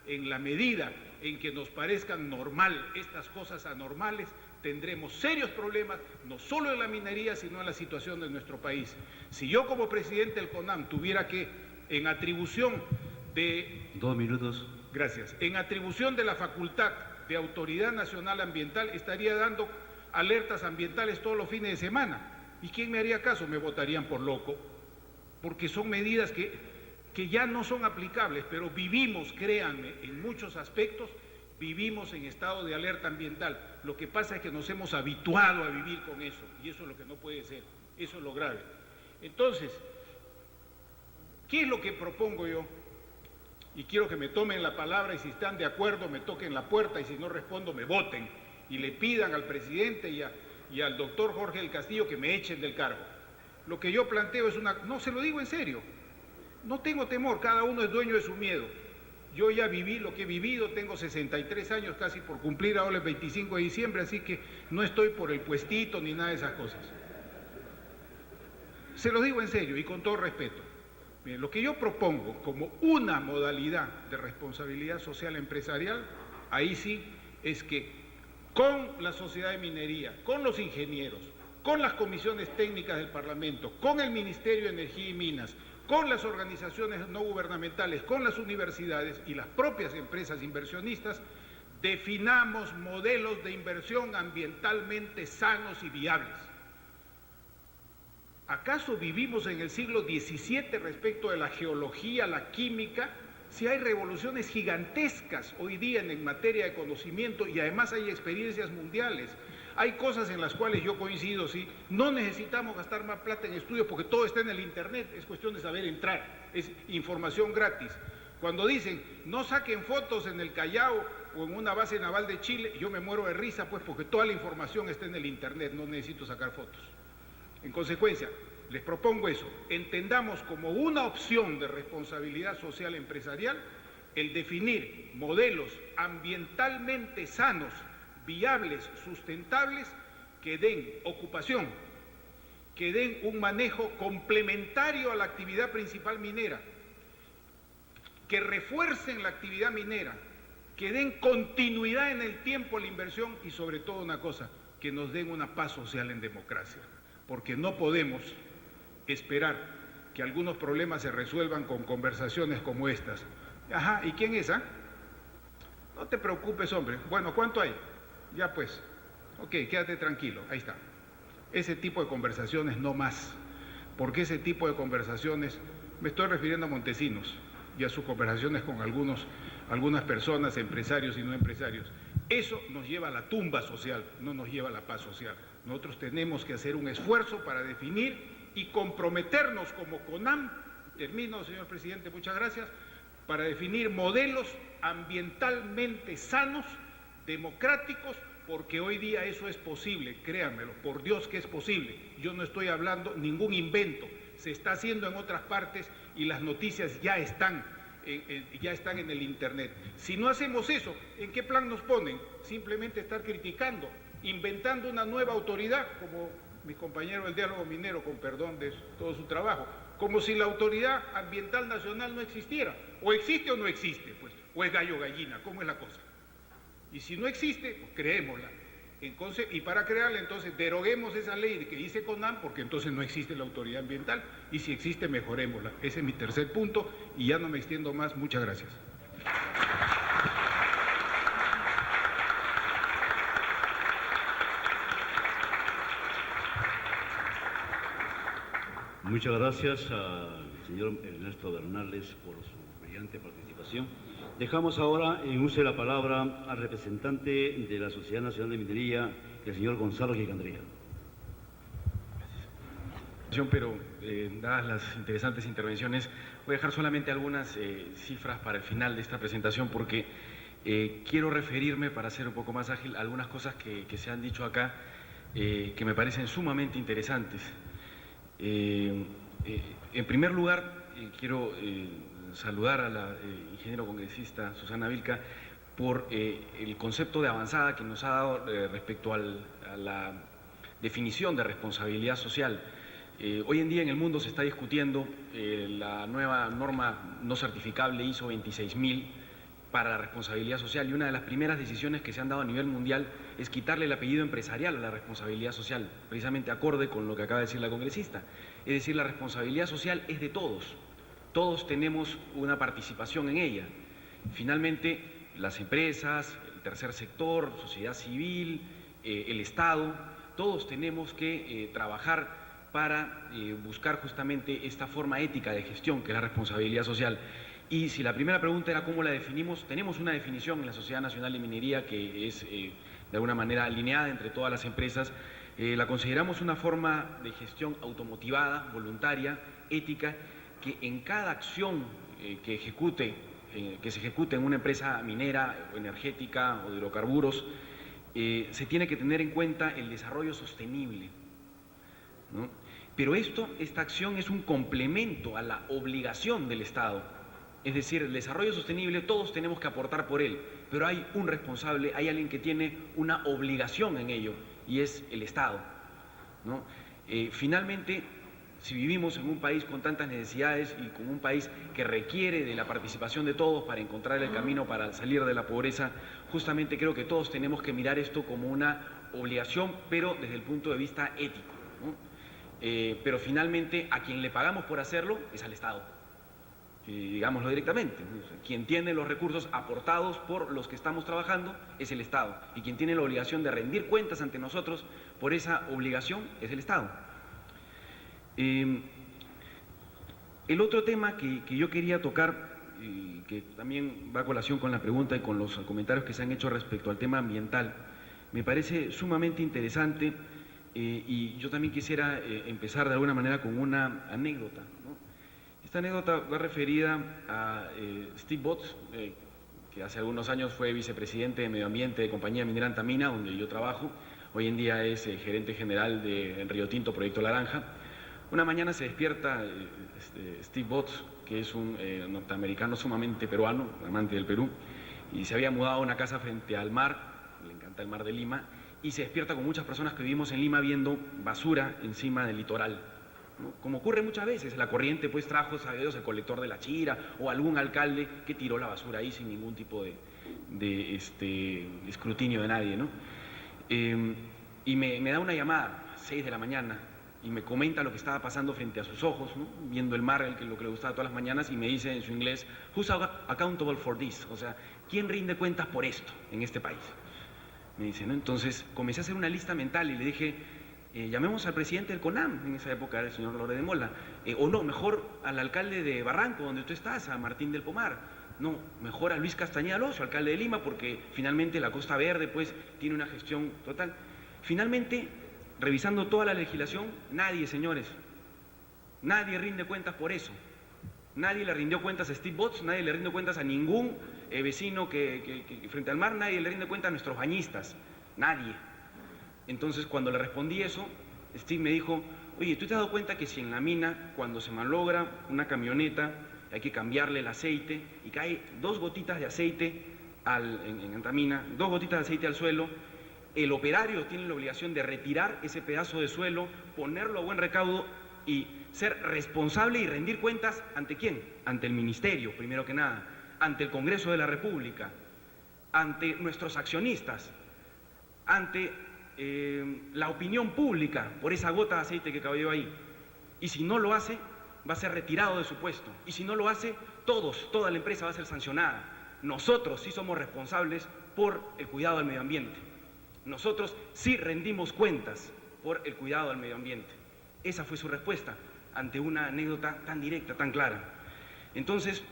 En la medida en que nos parezcan normal estas cosas anormales, tendremos serios problemas, no solo en la minería, sino en la situación de nuestro país. Si yo como presidente del CONAM tuviera que, en atribución de... 2 minutos. Gracias. En atribución de la facultad de Autoridad Nacional Ambiental, estaría dando alertas ambientales todos los fines de semana. ¿Y quién me haría caso? Me votarían por loco, porque son medidas que ya no son aplicables, pero vivimos, créanme, en muchos aspectos, vivimos en estado de alerta ambiental. Lo que pasa es que nos hemos habituado a vivir con eso, y eso es lo que no puede ser, eso es lo grave. Entonces, ¿qué es lo que propongo yo? Y quiero que me tomen la palabra y si están de acuerdo me toquen la puerta y si no respondo me voten y le pidan al presidente y al doctor Jorge del Castillo que me echen del cargo. Lo que yo planteo es no, se lo digo en serio, no tengo temor, cada uno es dueño de su miedo. Yo ya viví lo que he vivido, tengo 63 años casi por cumplir ahora el 25 de diciembre, así que no estoy por el puestito ni nada de esas cosas. Se lo digo en serio y con todo respeto. Bien, lo que yo propongo como una modalidad de responsabilidad social empresarial, ahí sí, es que con la sociedad de minería, con los ingenieros, con las comisiones técnicas del Parlamento, con el Ministerio de Energía y Minas, con las organizaciones no gubernamentales, con las universidades y las propias empresas inversionistas, definamos modelos de inversión ambientalmente sanos y viables. ¿Acaso vivimos en el siglo XVII respecto de la geología, la química? Si hay revoluciones gigantescas hoy día en materia de conocimiento y además hay experiencias mundiales. Hay cosas en las cuales yo coincido, sí, no necesitamos gastar más plata en estudios porque todo está en el internet, es cuestión de saber entrar, es información gratis. Cuando dicen no saquen fotos en el Callao o en una base naval de Chile, yo me muero de risa pues porque toda la información está en el internet, no necesito sacar fotos. En consecuencia, les propongo eso, entendamos como una opción de responsabilidad social empresarial el definir modelos ambientalmente sanos, viables, sustentables, que den ocupación, que den un manejo complementario a la actividad principal minera, que refuercen la actividad minera, que den continuidad en el tiempo a la inversión y sobre todo una cosa, que nos den una paz social en democracia, porque no podemos esperar que algunos problemas se resuelvan con conversaciones como estas. Ajá, ¿y quién es? No te preocupes, hombre. Bueno, ¿cuánto hay? Ya pues. Ok, quédate tranquilo, ahí está. Ese tipo de conversaciones no más, porque ese tipo de conversaciones, me estoy refiriendo a Montesinos y a sus conversaciones con algunas personas, empresarios y no empresarios, eso nos lleva a la tumba social, no nos lleva a la paz social. Nosotros tenemos que hacer un esfuerzo para definir y comprometernos como CONAM, termino, señor presidente, muchas gracias, para definir modelos ambientalmente sanos, democráticos, porque hoy día eso es posible, créanmelo, por Dios que es posible. Yo no estoy hablando ningún invento, se está haciendo en otras partes y las noticias ya están en el internet. Si no hacemos eso, ¿en qué plan nos ponen? Simplemente estar criticando, inventando una nueva autoridad, como mi compañero del diálogo minero, con perdón de todo su trabajo, como si la autoridad ambiental nacional no existiera. O existe o no existe, pues, o es gallo gallina, ¿cómo es la cosa? Y si no existe, pues creémosla. Entonces, y para crearla, entonces deroguemos esa ley que dice CONAM, porque entonces no existe la autoridad ambiental, y si existe, mejorémosla. Ese es mi tercer punto, y ya no me extiendo más. Muchas gracias. Muchas gracias al señor Ernesto Bernales por su brillante participación. Dejamos ahora en uso de la palabra al representante de la Sociedad Nacional de Minería, el señor Gonzalo Gicandría. Pero dadas las interesantes intervenciones, voy a dejar solamente algunas cifras para el final de esta presentación porque quiero referirme, para ser un poco más ágil, a algunas cosas que se han dicho acá que me parecen sumamente interesantes. En primer lugar, quiero saludar a la ingeniero congresista Susana Vilca por el concepto de avanzada que nos ha dado respecto a la definición de responsabilidad social. Hoy en día en el mundo se está discutiendo la nueva norma no certificable ISO 26000 para la responsabilidad social, y una de las primeras decisiones que se han dado a nivel mundial es quitarle el apellido empresarial a la responsabilidad social, precisamente acorde con lo que acaba de decir la congresista. Es decir, la responsabilidad social es de todos, todos tenemos una participación en ella. Finalmente, las empresas, el tercer sector, sociedad civil, el Estado, todos tenemos que trabajar para buscar justamente esta forma ética de gestión que es la responsabilidad social. Y si la primera pregunta era cómo la definimos, tenemos una definición en la Sociedad Nacional de Minería que es de alguna manera alineada entre todas las empresas. La consideramos una forma de gestión automotivada, voluntaria, ética, que en cada acción que se ejecute en una empresa minera o energética o de hidrocarburos, se tiene que tener en cuenta el desarrollo sostenible, ¿no? Pero esta acción es un complemento a la obligación del Estado. Es decir, el desarrollo sostenible todos tenemos que aportar por él, pero hay un responsable, hay alguien que tiene una obligación en ello, y es el Estado, ¿no? Finalmente, si vivimos en un país con tantas necesidades y con un país que requiere de la participación de todos para encontrar el camino para salir de la pobreza, justamente creo que todos tenemos que mirar esto como una obligación, pero desde el punto de vista ético, ¿no? Pero finalmente a quien le pagamos por hacerlo es al Estado. Digámoslo directamente, quien tiene los recursos aportados por los que estamos trabajando es el Estado, y quien tiene la obligación de rendir cuentas ante nosotros por esa obligación es el Estado. El otro tema que yo quería tocar, que también va a colación con la pregunta y con los comentarios que se han hecho respecto al tema ambiental, me parece sumamente interesante, y yo también quisiera empezar de alguna manera con una anécdota, ¿no? Esta anécdota va referida a Steve Botts, que hace algunos años fue vicepresidente de Medio Ambiente de Compañía Minera Antamina, donde yo trabajo. Hoy en día es gerente general de Río Tinto Proyecto Laranja. Una mañana se despierta Steve Botts, que es un norteamericano sumamente peruano, amante del Perú, y se había mudado a una casa frente al mar, le encanta el mar de Lima, y se despierta con muchas personas que vivimos en Lima viendo basura encima del litoral, ¿no? Como ocurre muchas veces, la corriente pues trajo, sabe, el colector de la Chira o algún alcalde que tiró la basura ahí sin ningún tipo de escrutinio de nadie, ¿no? Y me da una llamada a 6 de la mañana y me comenta lo que estaba pasando frente a sus ojos, ¿no? Viendo el mar, lo que le gustaba todas las mañanas, y me dice en su inglés, "Who's accountable for this?", o sea, ¿quién rinde cuentas por esto en este país? me dice, ¿no? Entonces comencé a hacer una lista mental y le dije, llamemos al presidente del CONAM, en esa época era el señor Lore de Mola, o no, mejor al alcalde de Barranco, donde tú estás, a Martín del Pomar, no, mejor a Luis Castañeda Alonso, alcalde de Lima, porque finalmente la Costa Verde pues tiene una gestión total. Finalmente, revisando toda la legislación, nadie, señores, nadie rinde cuentas por eso. Nadie le rindió cuentas a Steve Botts, nadie le rinde cuentas a ningún vecino que frente al mar, nadie le rinde cuentas a nuestros bañistas, nadie. Entonces, cuando le respondí eso, Steve me dijo, oye, ¿tú te has dado cuenta que si en la mina, cuando se malogra una camioneta, hay que cambiarle el aceite y cae 2 gotitas de aceite en Antamina, 2 gotitas de aceite al suelo, el operario tiene la obligación de retirar ese pedazo de suelo, ponerlo a buen recaudo y ser responsable y rendir cuentas ¿ante quién? Ante el Ministerio, primero que nada, ante el Congreso de la República, ante nuestros accionistas, ante la opinión pública por esa gota de aceite que cayó ahí. Y si no lo hace, va a ser retirado de su puesto. Y si no lo hace, toda la empresa va a ser sancionada. Nosotros sí somos responsables por el cuidado del medio ambiente. Nosotros sí rendimos cuentas por el cuidado del medio ambiente. Esa fue su respuesta ante una anécdota tan directa, tan clara. Entonces,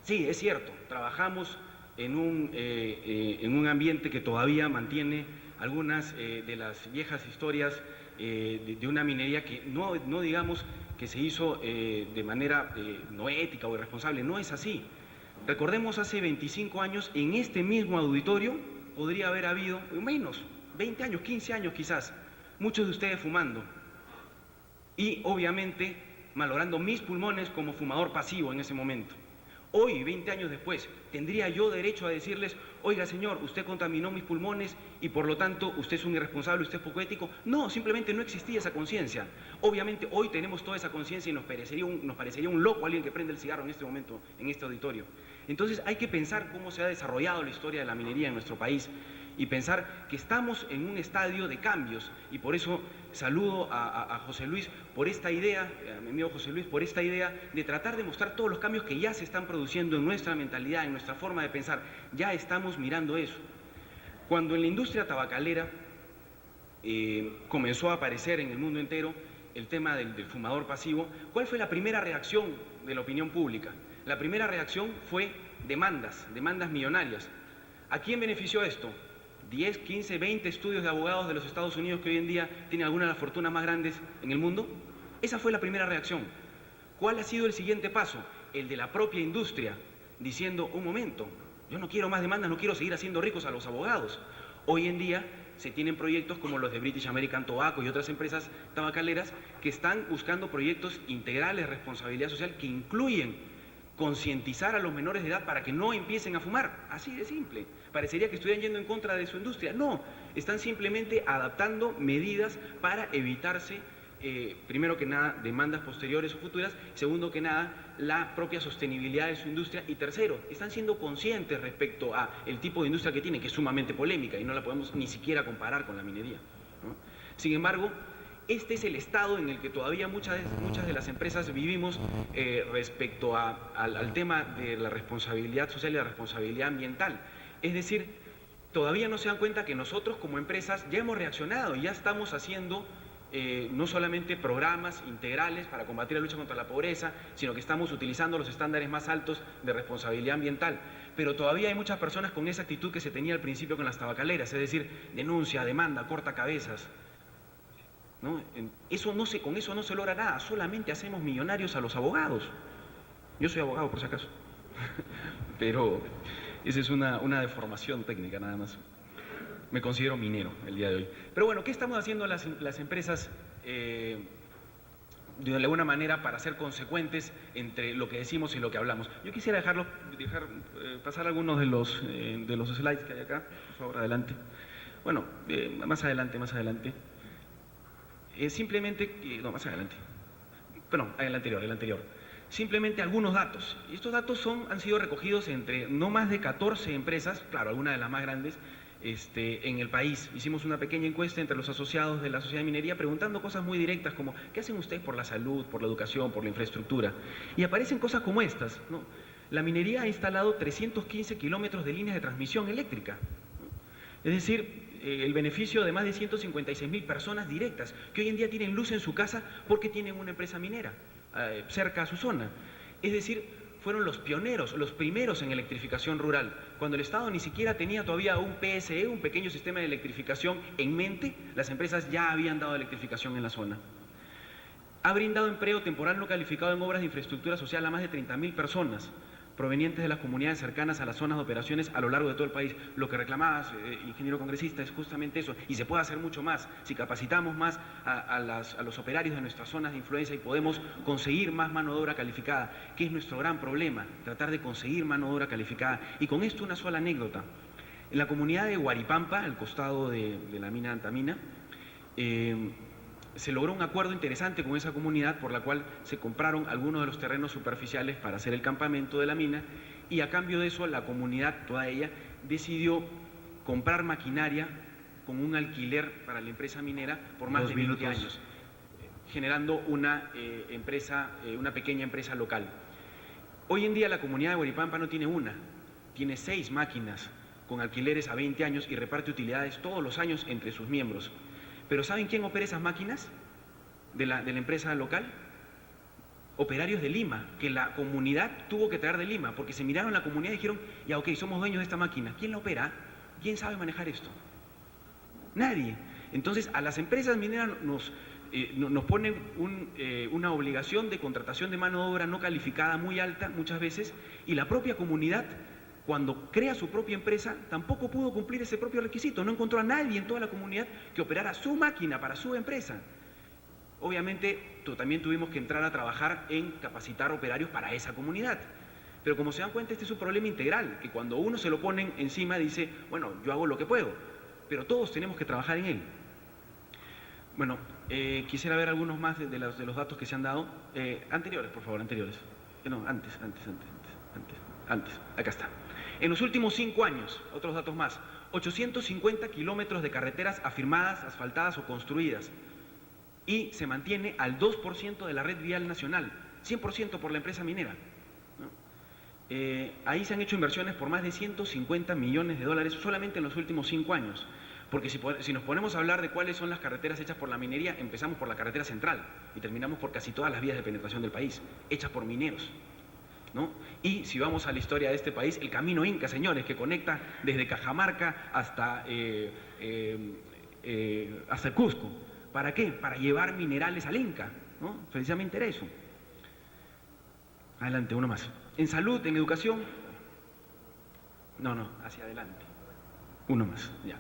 sí, es cierto, trabajamos en un ambiente que todavía mantiene algunas de las viejas historias de una minería que no digamos que se hizo de manera no ética o irresponsable, no es así. Recordemos hace 25 años, en este mismo auditorio, podría haber habido menos, 20 años, 15 años quizás, muchos de ustedes fumando. Y obviamente malogrando mis pulmones como fumador pasivo en ese momento. Hoy, 20 años después, ¿tendría yo derecho a decirles, oiga señor, usted contaminó mis pulmones y por lo tanto usted es un irresponsable, usted es poco ético? No, simplemente no existía esa conciencia. Obviamente hoy tenemos toda esa conciencia y nos parecería un loco alguien que prende el cigarro en este momento, en este auditorio. Entonces hay que pensar cómo se ha desarrollado la historia de la minería en nuestro país y pensar que estamos en un estadio de cambios y por eso saludo a José Luis por esta idea, a mi amigo José Luis, por esta idea de tratar de mostrar todos los cambios que ya se están produciendo en nuestra mentalidad, en nuestra forma de pensar. Ya estamos mirando eso. Cuando en la industria tabacalera comenzó a aparecer en el mundo entero el tema del fumador pasivo, ¿cuál fue la primera reacción de la opinión pública? La primera reacción fue demandas millonarias. ¿A quién benefició esto? 10, 15, 20 estudios de abogados de los Estados Unidos que hoy en día tienen algunas de las fortunas más grandes en el mundo. Esa fue la primera reacción. ¿Cuál ha sido el siguiente paso? El de la propia industria, diciendo, un momento, yo no quiero más demandas, no quiero seguir haciendo ricos a los abogados. Hoy en día se tienen proyectos como los de British American Tobacco y otras empresas tabacaleras que están buscando proyectos integrales de responsabilidad social que incluyen concientizar a los menores de edad para que no empiecen a fumar, así de simple. Parecería que estuvieran yendo en contra de su industria. No, están simplemente adaptando medidas para evitarse, primero que nada, demandas posteriores o futuras, segundo que nada, la propia sostenibilidad de su industria y tercero, están siendo conscientes respecto a el tipo de industria que tienen, que es sumamente polémica y no la podemos ni siquiera comparar con la minería, ¿no? Sin embargo, este es el estado en el que todavía muchas de las empresas vivimos respecto al tema de la responsabilidad social y la responsabilidad ambiental. Es decir, todavía no se dan cuenta que nosotros como empresas ya hemos reaccionado y ya estamos haciendo no solamente programas integrales para combatir la lucha contra la pobreza, sino que estamos utilizando los estándares más altos de responsabilidad ambiental. Pero todavía hay muchas personas con esa actitud que se tenía al principio con las tabacaleras, es decir, denuncia, demanda, corta cabezas, ¿no? Con eso no se logra nada, solamente hacemos millonarios a los abogados. Yo soy abogado por si acaso, pero esa es una deformación técnica nada más. Me considero minero el día de hoy. Pero bueno, ¿qué estamos haciendo las empresas de alguna manera para ser consecuentes entre lo que decimos y lo que hablamos? Yo quisiera dejar pasar algunos de los slides que hay acá, por favor, adelante. Bueno, más adelante. Más adelante. Bueno, el anterior. Simplemente algunos datos. Y estos datos han sido recogidos entre no más de 14 empresas, claro, algunas de las más grandes, en el país. Hicimos una pequeña encuesta entre los asociados de la sociedad de minería preguntando cosas muy directas como ¿qué hacen ustedes por la salud, por la educación, por la infraestructura? Y aparecen cosas como estas, ¿no? La minería ha instalado 315 kilómetros de líneas de transmisión eléctrica, ¿no? Es decir, el beneficio de más de 156.000 personas directas que hoy en día tienen luz en su casa porque tienen una empresa minera cerca a su zona. Es decir, fueron los pioneros, los primeros en electrificación rural. Cuando el Estado ni siquiera tenía todavía un PSE, un pequeño sistema de electrificación en mente, las empresas ya habían dado electrificación en la zona. Ha brindado empleo temporal no calificado en obras de infraestructura social a más de 30.000 personas provenientes de las comunidades cercanas a las zonas de operaciones a lo largo de todo el país. Lo que reclamabas, ingeniero congresista, es justamente eso, y se puede hacer mucho más si capacitamos más a los operarios de nuestras zonas de influencia y podemos conseguir más mano de obra calificada, que es nuestro gran problema, tratar de conseguir mano de obra calificada. Y con esto una sola anécdota. En la comunidad de Huaripampa, al costado de la mina Antamina, se logró un acuerdo interesante con esa comunidad por la cual se compraron algunos de los terrenos superficiales para hacer el campamento de la mina y a cambio de eso la comunidad, toda ella, decidió comprar maquinaria con un alquiler para la empresa minera por más de 20 años, generando una pequeña empresa local. Hoy en día la comunidad de Huaripampa no tiene una, tiene 6 máquinas con alquileres a 20 años y reparte utilidades todos los años entre sus miembros. Pero ¿saben quién opera esas máquinas de la empresa local? Operarios de Lima, que la comunidad tuvo que traer de Lima, porque se miraron la comunidad y dijeron, ya ok, somos dueños de esta máquina. ¿Quién la opera? ¿Quién sabe manejar esto? Nadie. Entonces a las empresas mineras nos ponen una obligación de contratación de mano de obra no calificada muy alta muchas veces, y la propia comunidad, cuando crea su propia empresa, tampoco pudo cumplir ese propio requisito, no encontró a nadie en toda la comunidad que operara su máquina para su empresa. Obviamente, también tuvimos que entrar a trabajar en capacitar operarios para esa comunidad. Pero como se dan cuenta, este es un problema integral, que cuando uno se lo ponen encima dice, bueno, yo hago lo que puedo, pero todos tenemos que trabajar en él. Bueno, quisiera ver algunos más de los datos que se han dado. Anteriores, por favor, anteriores. No, antes. Acá está. En los últimos 5 años, otros datos más, 850 kilómetros de carreteras afirmadas, asfaltadas o construidas, y se mantiene al 2% de la red vial nacional, 100% por la empresa minera, ¿no? Ahí se han hecho inversiones por más de 150 millones de dólares solamente en los últimos 5 años, porque si nos ponemos a hablar de cuáles son las carreteras hechas por la minería, empezamos por la carretera central y terminamos por casi todas las vías de penetración del país, hechas por mineros, ¿no? Y si vamos a la historia de este país, el camino Inca, señores, que conecta desde Cajamarca hasta el Cusco. ¿Para qué? Para llevar minerales al Inca, ¿no? Precisamente era eso. Adelante, uno más. En salud, en educación. No, hacia adelante. Uno más, ya.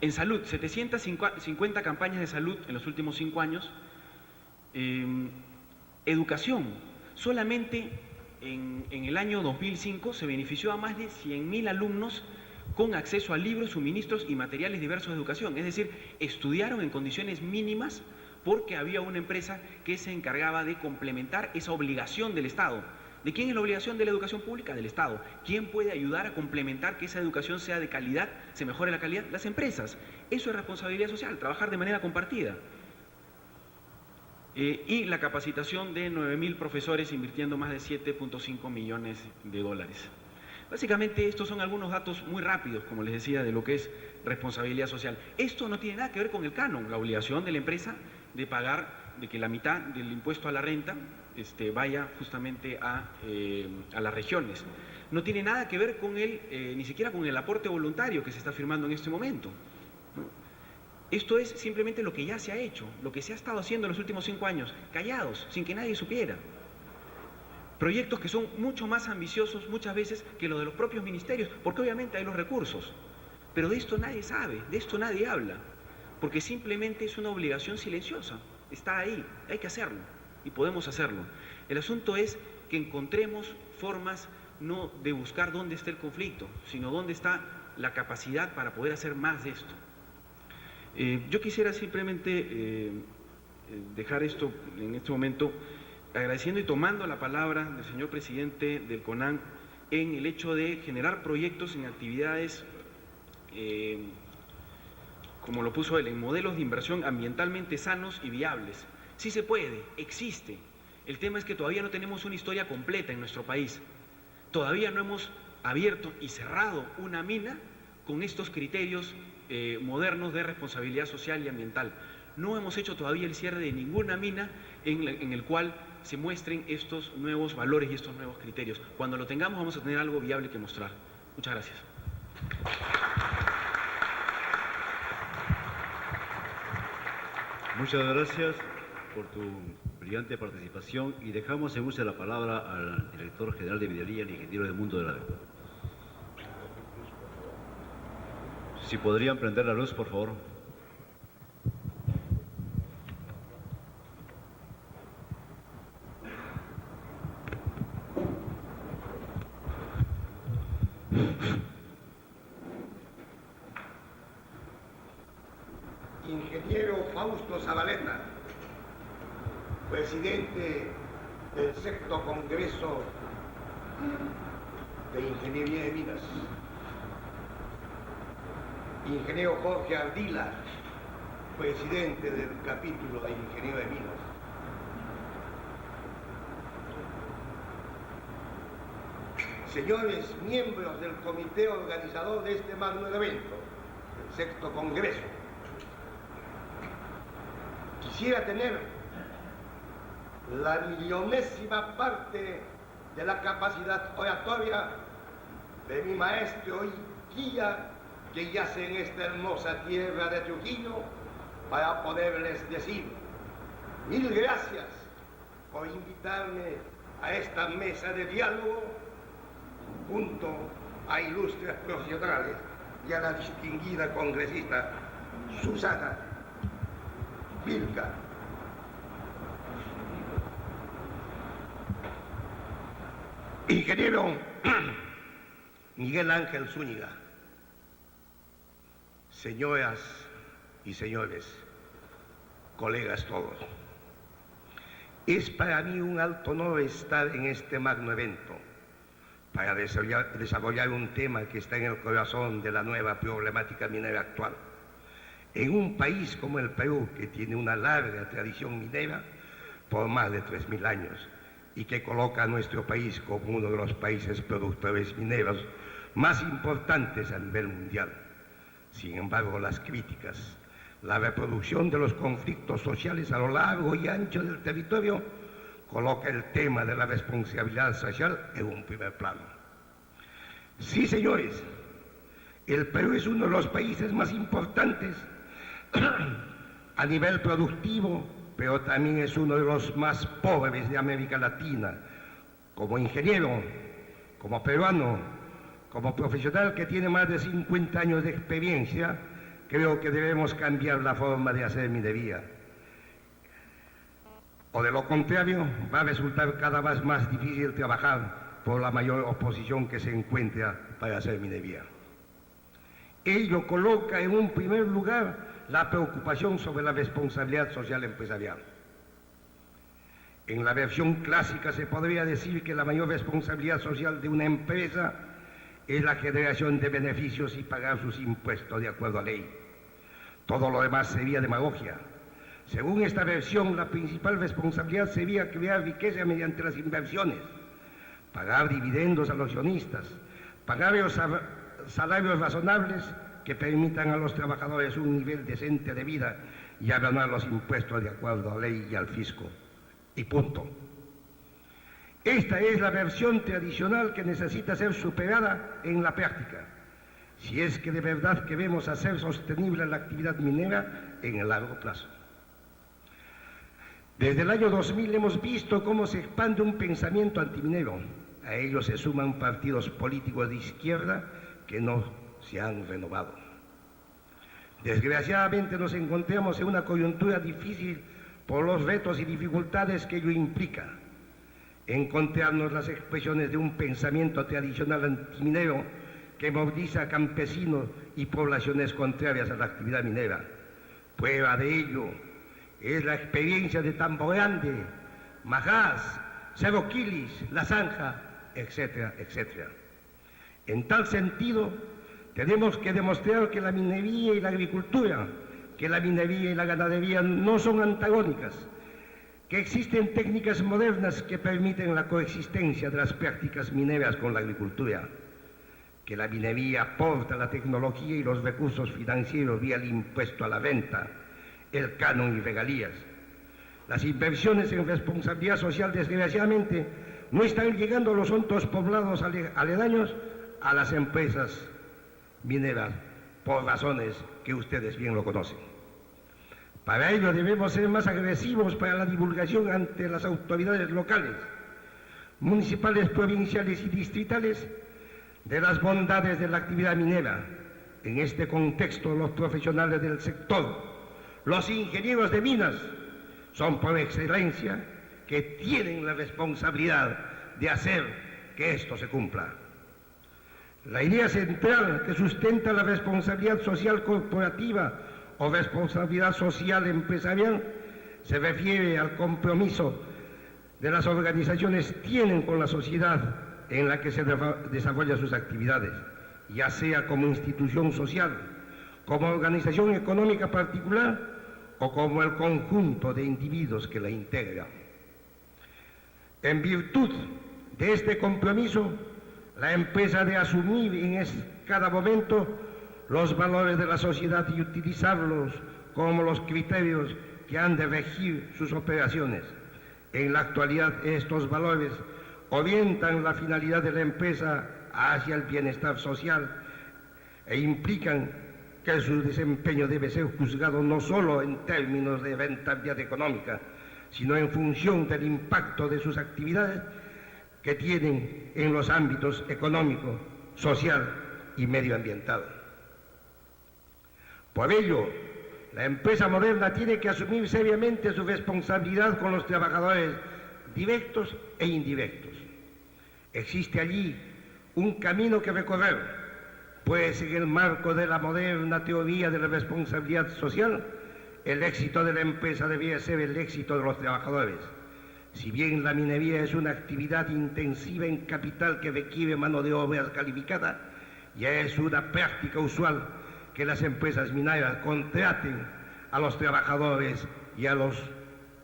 En salud, 750 campañas de salud en los últimos 5 años. Educación, solamente en el año 2005 se benefició a más de 100.000 alumnos con acceso a libros, suministros y materiales diversos de educación. Es decir, estudiaron en condiciones mínimas porque había una empresa que se encargaba de complementar esa obligación del Estado. ¿De quién es la obligación de la educación pública? Del Estado. ¿Quién puede ayudar a complementar que esa educación sea de calidad, se mejore la calidad? Las empresas. Eso es responsabilidad social, trabajar de manera compartida. Y la capacitación de 9.000 profesores invirtiendo más de 7.5 millones de dólares. Básicamente estos son algunos datos muy rápidos, como les decía, de lo que es responsabilidad social. Esto no tiene nada que ver con el canon, la obligación de la empresa de pagar, de que la mitad del impuesto a la renta vaya justamente a las regiones. No tiene nada que ver con ni siquiera con el aporte voluntario que se está firmando en este momento, ¿no? Esto es simplemente lo que ya se ha hecho, lo que se ha estado haciendo en los últimos 5 años, callados, sin que nadie supiera. Proyectos que son mucho más ambiciosos muchas veces que los de los propios ministerios, porque obviamente hay los recursos. Pero de esto nadie sabe, de esto nadie habla, porque simplemente es una obligación silenciosa. Está ahí, hay que hacerlo y podemos hacerlo. El asunto es que encontremos formas no de buscar dónde está el conflicto, sino dónde está la capacidad para poder hacer más de esto. Yo quisiera simplemente dejar esto en este momento agradeciendo y tomando la palabra del señor presidente del CONAN en el hecho de generar proyectos en actividades, como lo puso él, en modelos de inversión ambientalmente sanos y viables. Sí se puede, existe. El tema es que todavía no tenemos una historia completa en nuestro país. Todavía no hemos abierto y cerrado una mina con estos criterios modernos de responsabilidad social y ambiental. No hemos hecho todavía el cierre de ninguna mina en el cual se muestren estos nuevos valores y estos nuevos criterios. Cuando lo tengamos vamos a tener algo viable que mostrar. Muchas gracias. Muchas gracias por tu brillante participación y dejamos en uso de la palabra al director general de Minería, el ingeniero Edmundo de la Vega. Si podrían prender la luz, por favor. Ingeniero Fausto Zabaleta, presidente del sexto Congreso de Ingeniería de Minas. Ingeniero Jorge Ardila, presidente del capítulo de Ingeniería de Minas. Señores miembros del comité organizador de este magno evento, el sexto Congreso, quisiera tener la millonésima parte de la capacidad oratoria de mi maestro y guía que yace en esta hermosa tierra de Trujillo para poderles decir mil gracias por invitarme a esta mesa de diálogo junto a ilustres profesionales y a la distinguida congresista Susana Vilca. Ingeniero Miguel Ángel Zúñiga, señoras y señores, colegas todos, es para mí un alto honor estar en este magno evento para desarrollar un tema que está en el corazón de la nueva problemática minera actual. En un país como el Perú, que tiene una larga tradición minera por más de 3.000 años y que coloca a nuestro país como uno de los países productores mineros más importantes a nivel mundial. Sin embargo, las críticas, la reproducción de los conflictos sociales a lo largo y ancho del territorio coloca el tema de la responsabilidad social en un primer plano. Sí, señores, el Perú es uno de los países más importantes a nivel productivo, pero también es uno de los más pobres de América Latina. Como ingeniero, como peruano, como profesional que tiene más de 50 años de experiencia, creo que debemos cambiar la forma de hacer minería. O de lo contrario, va a resultar cada vez más difícil trabajar por la mayor oposición que se encuentra para hacer minería. Ello coloca en un primer lugar la preocupación sobre la responsabilidad social empresarial. En la versión clásica se podría decir que la mayor responsabilidad social de una empresa es la generación de beneficios y pagar sus impuestos de acuerdo a ley. Todo lo demás sería demagogia. Según esta versión, la principal responsabilidad sería crear riqueza mediante las inversiones, pagar dividendos a los accionistas, pagar los salarios razonables que permitan a los trabajadores un nivel decente de vida y abonar los impuestos de acuerdo a la ley y al fisco. Y punto. Esta es la versión tradicional que necesita ser superada en la práctica, si es que de verdad queremos hacer sostenible la actividad minera en el largo plazo. Desde el año 2000 hemos visto cómo se expande un pensamiento antiminero. A ello se suman partidos políticos de izquierda que no se han renovado. Desgraciadamente nos encontramos en una coyuntura difícil por los retos y dificultades que ello implica. Encontrarnos las expresiones de un pensamiento tradicional antiminero que moviliza a campesinos y poblaciones contrarias a la actividad minera. Prueba de ello es la experiencia de Tambo Grande, Majás, Cerro Quilis, La Zanja, etcétera, etcétera. En tal sentido, tenemos que demostrar que la minería y la agricultura, que la minería y la ganadería no son antagónicas, que existen técnicas modernas que permiten la coexistencia de las prácticas mineras con la agricultura. que la minería aporta la tecnología y los recursos financieros vía el impuesto a la renta, el canon y regalías. Las inversiones en responsabilidad social, desgraciadamente, no están llegando a los otros poblados aledaños a las empresas mineras, por razones que ustedes bien lo conocen. Para ello debemos ser más agresivos para la divulgación ante las autoridades locales, municipales, provinciales y distritales de las bondades de la actividad minera. En este contexto, los profesionales del sector, los ingenieros de minas, son por excelencia que tienen la responsabilidad de hacer que esto se cumpla. La idea central que sustenta la responsabilidad social corporativa o responsabilidad social empresarial se refiere al compromiso de las organizaciones tienen con la sociedad en la que se desarrollan sus actividades, ya sea como institución social, como organización económica particular o como el conjunto de individuos que la integran. En virtud de este compromiso, la empresa debe asumir en cada momento los valores de la sociedad y utilizarlos como los criterios que han de regir sus operaciones. En la actualidad, estos valores orientan la finalidad de la empresa hacia el bienestar social e implican que su desempeño debe ser juzgado no solo en términos de rentabilidad económica, sino en función del impacto de sus actividades que tienen en los ámbitos económico, social y medioambiental. Por ello, la empresa moderna tiene que asumir seriamente su responsabilidad con los trabajadores directos e indirectos. Existe allí un camino que recorrer, pues en el marco de la moderna teoría de la responsabilidad social, el éxito de la empresa debía ser el éxito de los trabajadores. Si bien la minería es una actividad intensiva en capital que requiere mano de obra calificada, ya es una práctica usual que las empresas mineras contraten a los trabajadores y a los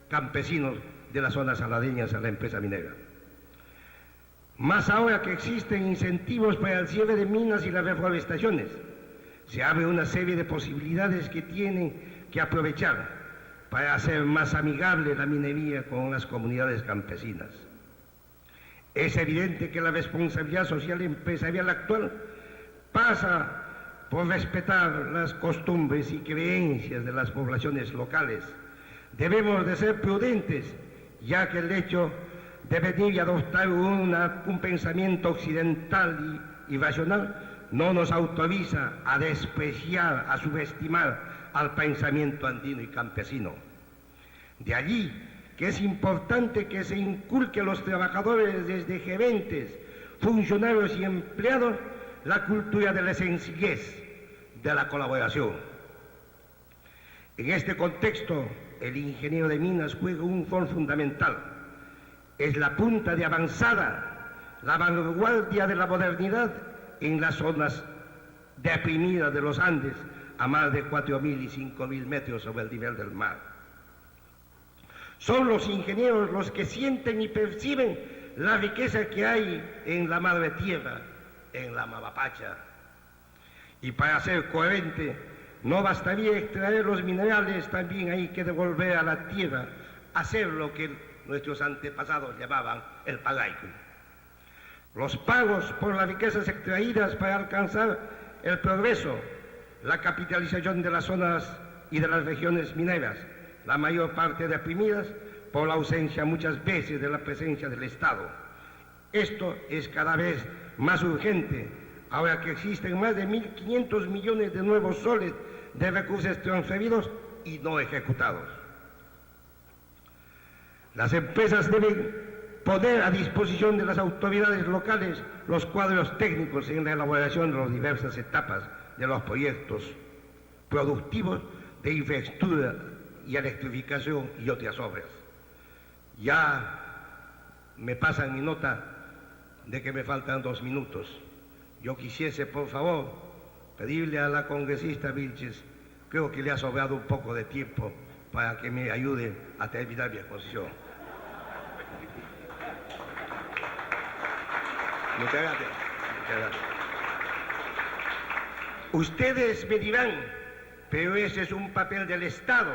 campesinos de las zonas aledañas a la empresa minera. Más ahora que existen incentivos para el cierre de minas y las reforestaciones, se abre una serie de posibilidades que tienen que aprovechar para hacer más amigable la minería con las comunidades campesinas. Es evidente que la responsabilidad social empresarial actual pasa por respetar las costumbres y creencias de las poblaciones locales. Debemos de ser prudentes, ya que el hecho de venir y adoptar un pensamiento occidental y racional no nos autoriza a despreciar, a subestimar al pensamiento andino y campesino. De allí que es importante que se inculque a los trabajadores, desde gerentes, funcionarios y empleados, la cultura de la sencillez, de la colaboración. En este contexto, el ingeniero de minas juega un rol fundamental. Es la punta de avanzada, la vanguardia de la modernidad en las zonas deprimidas de los Andes, a más de 4.000 y 5.000 metros sobre el nivel del mar. Son los ingenieros los que sienten y perciben la riqueza que hay en la madre tierra, en la Mamapacha. Y para ser coherente, no bastaría extraer los minerales, también hay que devolver a la tierra, hacer lo que nuestros antepasados llamaban el pagaico. Los pagos por las riquezas extraídas para alcanzar el progreso, la capitalización de las zonas y de las regiones mineras, la mayor parte deprimidas por la ausencia muchas veces de la presencia del Estado. Esto es cada vez más urgente, ahora que existen más de 1.500 millones de nuevos soles de recursos transferidos y no ejecutados. Las empresas deben poner a disposición de las autoridades locales los cuadros técnicos en la elaboración de las diversas etapas de los proyectos productivos de infraestructura y electrificación y otras obras. Ya me pasan mi nota de que me faltan 2 minutos. Yo quisiese, por favor, pedirle a la congresista Vilches, creo que le ha sobrado un poco de tiempo para que me ayude a terminar mi exposición. Muchas gracias. Muchas gracias. Ustedes me dirán, pero ese es un papel del Estado.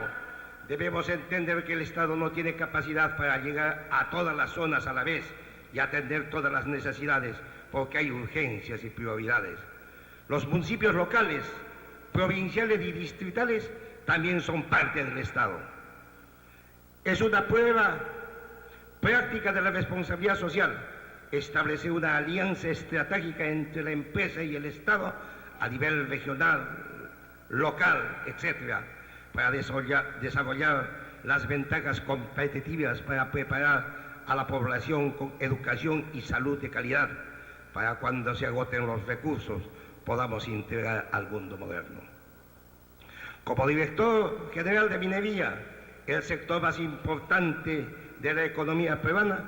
Debemos entender que el Estado no tiene capacidad para llegar a todas las zonas a la vez y atender todas las necesidades, porque hay urgencias y prioridades. Los municipios locales, provinciales y distritales también son parte del Estado. Es una prueba práctica de la responsabilidad social establecer una alianza estratégica entre la empresa y el Estado a nivel regional, local, etcétera, para desarrollar las ventajas competitivas para preparar a la población con educación y salud de calidad, para cuando se agoten los recursos podamos integrar al mundo moderno. Como director general de minería, el sector más importante de la economía peruana,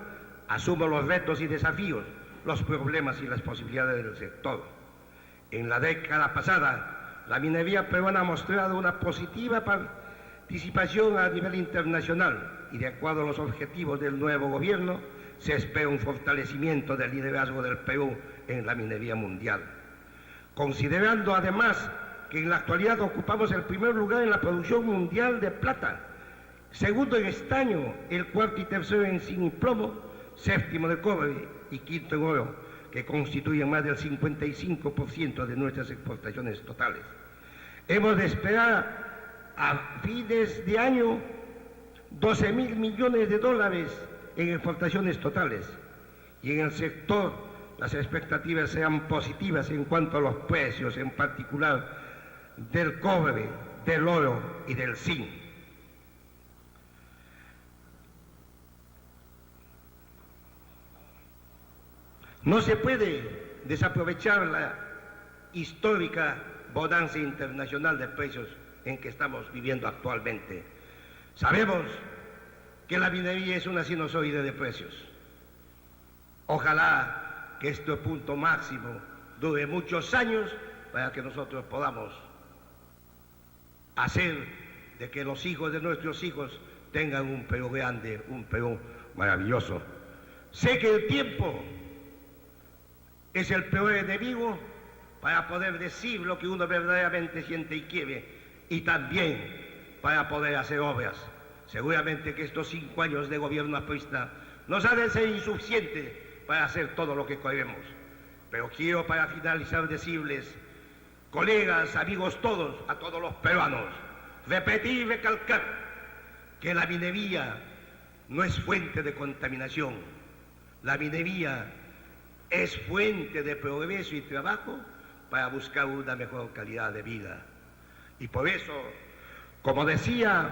asumo los retos y desafíos, los problemas y las posibilidades del sector. En la década pasada, la minería peruana ha mostrado una positiva participación a nivel internacional y de acuerdo a los objetivos del nuevo gobierno, se espera un fortalecimiento del liderazgo del Perú en la minería mundial. Considerando además que en la actualidad ocupamos el primer lugar en la producción mundial de plata, segundo en estaño, el cuarto y tercero en zinc y plomo, séptimo de cobre y quinto en oro, que constituyen más del 55% de nuestras exportaciones totales. Hemos de esperar a fines de año 12.000 millones de dólares en exportaciones totales y en el sector las expectativas sean positivas en cuanto a los precios, en particular del cobre, del oro y del zinc. No se puede desaprovechar la histórica bonanza internacional de precios en que estamos viviendo actualmente. Sabemos que la minería es una sinusoide de precios. Ojalá que este punto máximo dure muchos años para que nosotros podamos hacer de que los hijos de nuestros hijos tengan un Perú grande, un Perú maravilloso. Sé que el tiempo es el peor enemigo para poder decir lo que uno verdaderamente siente y quiere, y también para poder hacer obras. Seguramente que estos 5 años de gobierno aprista nos ha de ser insuficiente para hacer todo lo que queremos. Pero quiero para finalizar decirles, colegas, amigos todos, a todos los peruanos, repetir y recalcar que la minería no es fuente de contaminación. La minería es fuente de progreso y trabajo para buscar una mejor calidad de vida. Y por eso, como decía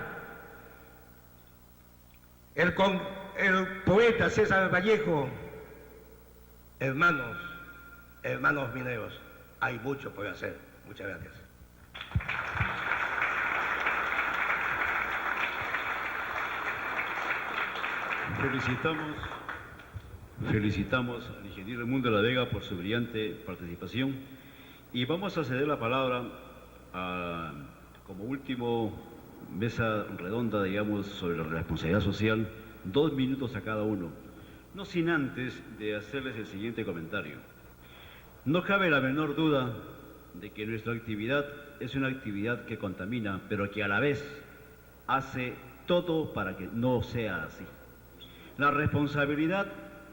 el poeta César Vallejo, hermanos mineros, hay mucho por hacer. Muchas gracias. Felicitamos al ingeniero Edmundo de la Vega por su brillante participación y vamos a ceder la palabra como último mesa redonda, digamos, sobre la responsabilidad social, 2 minutos a cada uno, no sin antes de hacerles el siguiente comentario. No cabe la menor duda de que nuestra actividad es una actividad que contamina, pero que a la vez hace todo para que no sea así. La responsabilidad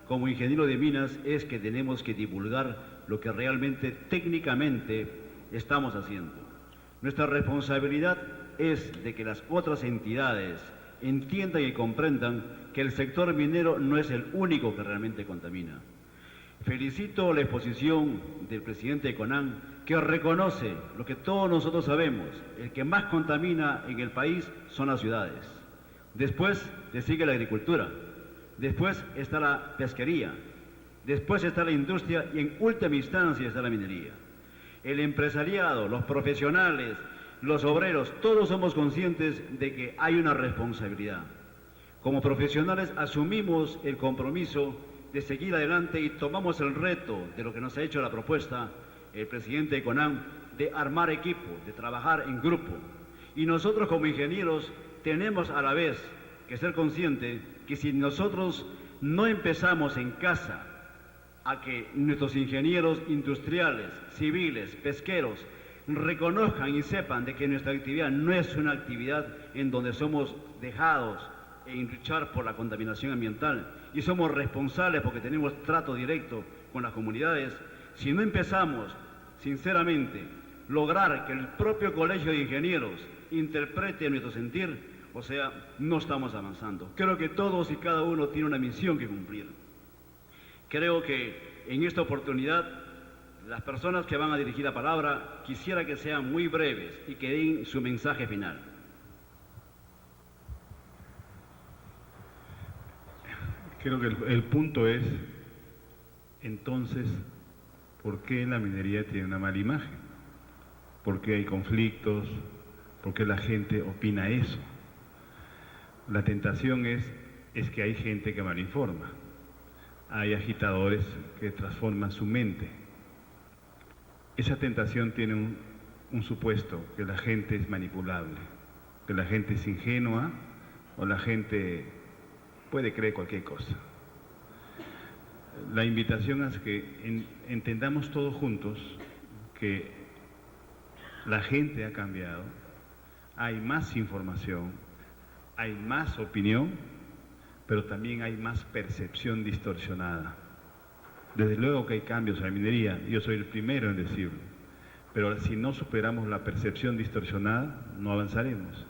como ingeniero de minas es que tenemos que divulgar lo que realmente técnicamente estamos haciendo. Nuestra responsabilidad es de que las otras entidades entiendan y comprendan que el sector minero no es el único que realmente contamina. Felicito la exposición del presidente de CONAN, que reconoce lo que todos nosotros sabemos: el que más contamina en el país son las ciudades. Después le sigue la agricultura, después está la pesquería, después está la industria y en última instancia está la minería. El empresariado, los profesionales, los obreros, todos somos conscientes de que hay una responsabilidad. Como profesionales asumimos el compromiso de seguir adelante y tomamos el reto de lo que nos ha hecho la propuesta el presidente de CONAN, de armar equipo, de trabajar en grupo. Y nosotros como ingenieros tenemos a la vez que ser conscientes que si nosotros no empezamos en casa a que nuestros ingenieros industriales, civiles, pesqueros, reconozcan y sepan de que nuestra actividad no es una actividad en donde somos dejados en luchar por la contaminación ambiental y somos responsables porque tenemos trato directo con las comunidades. Si no empezamos, sinceramente, lograr que el propio Colegio de Ingenieros interprete nuestro sentir, o sea, no estamos avanzando. Creo que todos y cada uno tiene una misión que cumplir. Creo que en esta oportunidad las personas que van a dirigir la palabra quisiera que sean muy breves y que den su mensaje final. Creo que el punto es, entonces, ¿por qué la minería tiene una mala imagen? ¿Por qué hay conflictos? ¿Por qué la gente opina eso? La tentación es que hay gente que malinforma. Hay agitadores que transforman su mente. Esa tentación tiene un supuesto, que la gente es manipulable, que la gente es ingenua o la gente puede creer cualquier cosa. La invitación es que entendamos todos juntos que la gente ha cambiado, hay más información, hay más opinión, pero también hay más percepción distorsionada. Desde luego que hay cambios en la minería, yo soy el primero en decirlo, pero si no superamos la percepción distorsionada, no avanzaremos.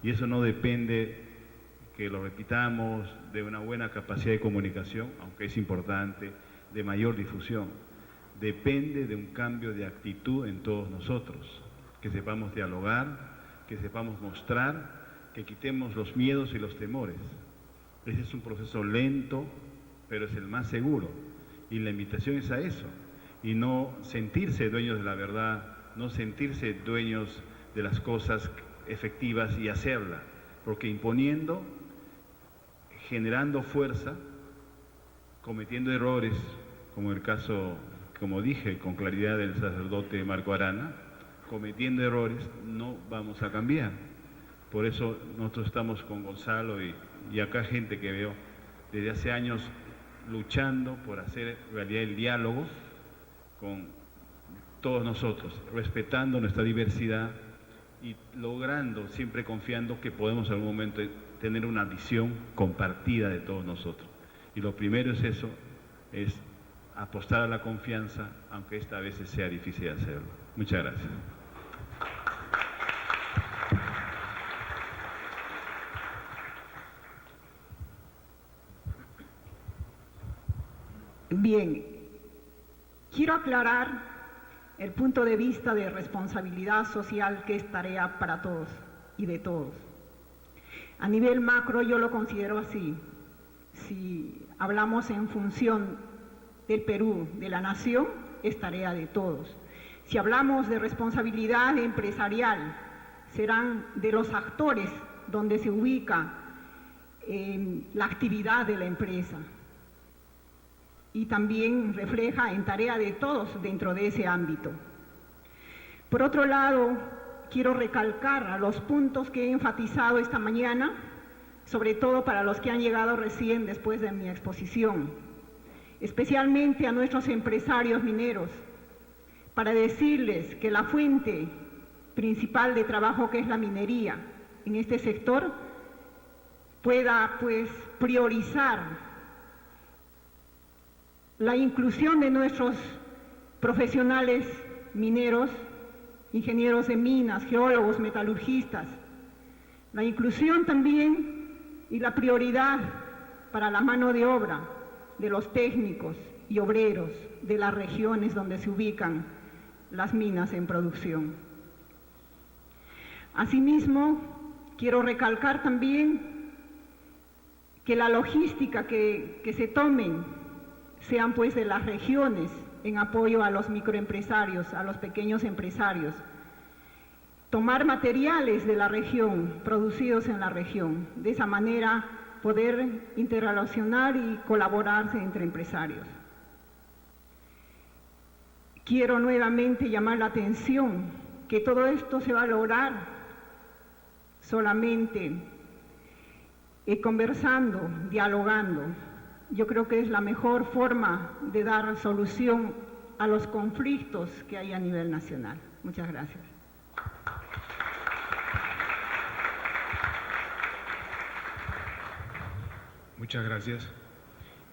Y eso no depende, que lo repitamos, de una buena capacidad de comunicación, aunque es importante, de mayor difusión. Depende de un cambio de actitud en todos nosotros, que sepamos dialogar, que sepamos mostrar, que quitemos los miedos y los temores. Ese es un proceso lento, pero es el más seguro. Y la invitación es a eso, y no sentirse dueños de la verdad, no sentirse dueños de las cosas efectivas y hacerla, porque imponiendo, generando fuerza, cometiendo errores, como el caso, como dije con claridad del sacerdote Marco Arana, cometiendo errores no vamos a cambiar. Por eso nosotros estamos con Gonzalo y acá gente que veo desde hace años luchando por hacer realidad el diálogo con todos nosotros, respetando nuestra diversidad y logrando, siempre confiando que podemos en algún momento tener una visión compartida de todos nosotros. Y lo primero es eso, es apostar a la confianza, aunque esta vez sea difícil hacerlo. Muchas gracias. Bien, quiero aclarar el punto de vista de responsabilidad social, que es tarea para todos y de todos. A nivel macro yo lo considero así. Si hablamos en función del Perú, de la nación, es tarea de todos. Si hablamos de responsabilidad empresarial, serán de los actores donde se ubica la actividad de la empresa. Y también refleja en tarea de todos dentro de ese ámbito. Por otro lado, quiero recalcar a los puntos que he enfatizado esta mañana, sobre todo para los que han llegado recién después de mi exposición, especialmente a nuestros empresarios mineros, para decirles que la fuente principal de trabajo, que es la minería en este sector, pueda pues priorizar la inclusión de nuestros profesionales mineros, ingenieros de minas, geólogos, metalurgistas, la inclusión también y la prioridad para la mano de obra de los técnicos y obreros de las regiones donde se ubican las minas en producción. Asimismo, quiero recalcar también que la logística que se tomen sean pues de las regiones, en apoyo a los microempresarios, a los pequeños empresarios. Tomar materiales de la región, producidos en la región. De esa manera poder interrelacionar y colaborarse entre empresarios. Quiero nuevamente llamar la atención que todo esto se va a lograr solamente conversando, dialogando. Yo creo que es la mejor forma de dar solución a los conflictos que hay a nivel nacional. Muchas gracias. Muchas gracias.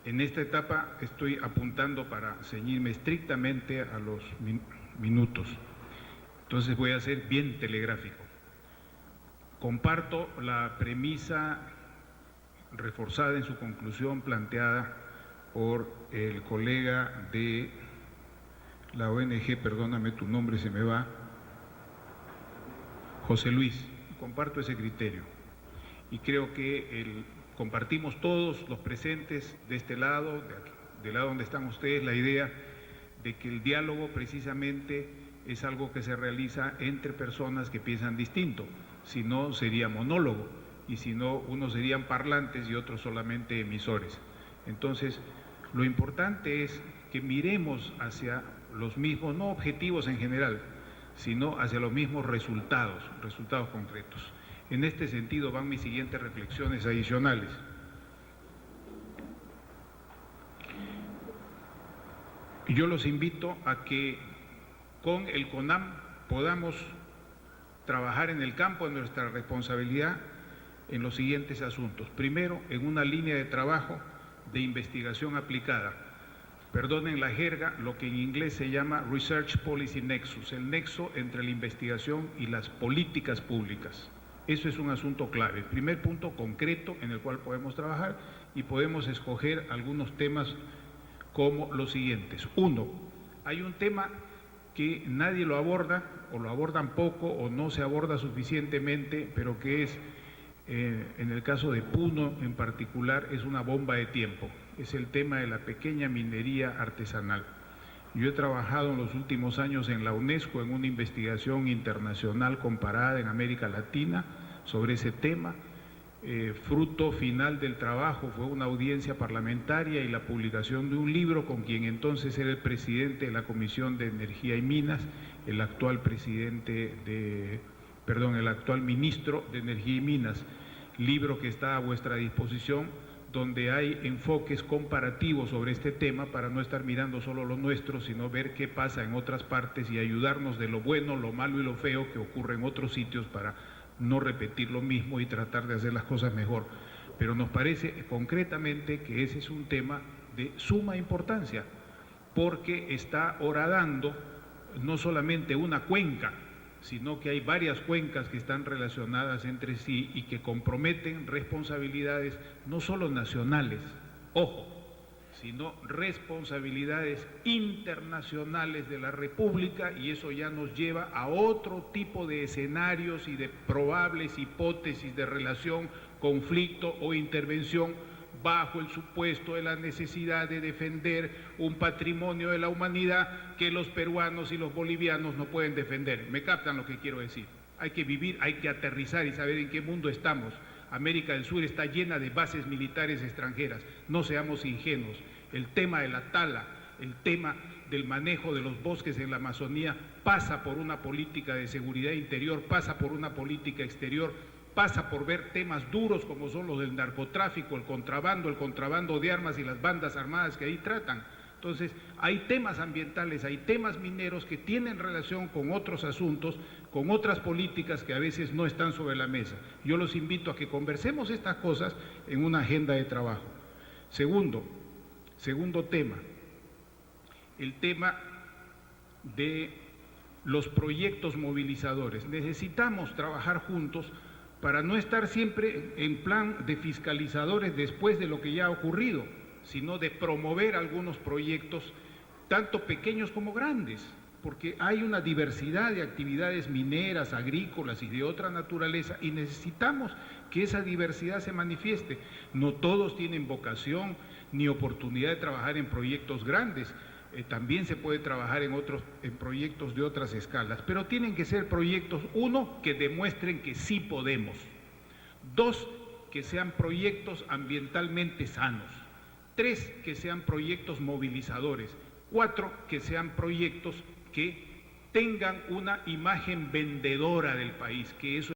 En esta etapa estoy apuntando para ceñirme estrictamente a los minutos. Entonces voy a ser bien telegráfico. Comparto la premisa reforzada en su conclusión planteada por el colega de la ONG, perdóname, tu nombre se me va, José Luis. Comparto ese criterio y creo que compartimos todos los presentes de este lado, del lado donde están ustedes, la idea de que el diálogo precisamente es algo que se realiza entre personas que piensan distinto, si no sería monólogo y si no unos serían parlantes y otros solamente emisores. Entonces, lo importante es que miremos hacia los mismos, no objetivos en general, sino hacia los mismos resultados concretos. En este sentido van mis siguientes reflexiones adicionales. Yo los invito a que con el CONAM podamos trabajar en el campo de nuestra responsabilidad en los siguientes asuntos. Primero, en una línea de trabajo de investigación aplicada. Perdonen la jerga, lo que en inglés se llama Research Policy Nexus, el nexo entre la investigación y las políticas públicas. Eso es un asunto clave, el primer punto concreto en el cual podemos trabajar y podemos escoger algunos temas como los siguientes. Uno, hay un tema que nadie lo aborda, o lo abordan poco, o no se aborda suficientemente, pero que es, en el caso de Puno en particular, es una bomba de tiempo. Es el tema de la pequeña minería artesanal. Yo he trabajado en los últimos años en la UNESCO en una investigación internacional comparada en América Latina sobre ese tema. Fruto final del trabajo fue una audiencia parlamentaria y la publicación de un libro con quien entonces era el presidente de la Comisión de Energía y Minas, el actual ministro de Energía y Minas, libro que está a vuestra disposición, donde hay enfoques comparativos sobre este tema para no estar mirando solo lo nuestro, sino ver qué pasa en otras partes y ayudarnos de lo bueno, lo malo y lo feo que ocurre en otros sitios para no repetir lo mismo y tratar de hacer las cosas mejor. Pero nos parece concretamente que ese es un tema de suma importancia, porque está horadando no solamente una cuenca, sino que hay varias cuencas que están relacionadas entre sí y que comprometen responsabilidades no solo nacionales, ojo, sino responsabilidades internacionales de la República, y eso ya nos lleva a otro tipo de escenarios y de probables hipótesis de relación, conflicto o intervención bajo el supuesto de la necesidad de defender un patrimonio de la humanidad que los peruanos y los bolivianos no pueden defender. ¿Me captan lo que quiero decir? Hay que vivir, hay que aterrizar y saber en qué mundo estamos. América del Sur está llena de bases militares extranjeras, no seamos ingenuos. El tema de la tala, el tema del manejo de los bosques en la Amazonía pasa por una política de seguridad interior, pasa por una política exterior, pasa por ver temas duros como son los del narcotráfico, el contrabando de armas y las bandas armadas que ahí tratan. Entonces, hay temas ambientales, hay temas mineros que tienen relación con otros asuntos, con otras políticas que a veces no están sobre la mesa. Yo los invito a que conversemos estas cosas en una agenda de trabajo. Segundo tema, el tema de los proyectos movilizadores. Necesitamos trabajar juntos para no estar siempre en plan de fiscalizadores después de lo que ya ha ocurrido, sino de promover algunos proyectos, tanto pequeños como grandes, porque hay una diversidad de actividades mineras, agrícolas y de otra naturaleza, y necesitamos que esa diversidad se manifieste. No todos tienen vocación ni oportunidad de trabajar en proyectos grandes, también se puede trabajar en proyectos de otras escalas, pero tienen que ser proyectos, uno, que demuestren que sí podemos, dos, que sean proyectos ambientalmente sanos, tres, que sean proyectos movilizadores, cuatro, que sean proyectos que tengan una imagen vendedora del país, que eso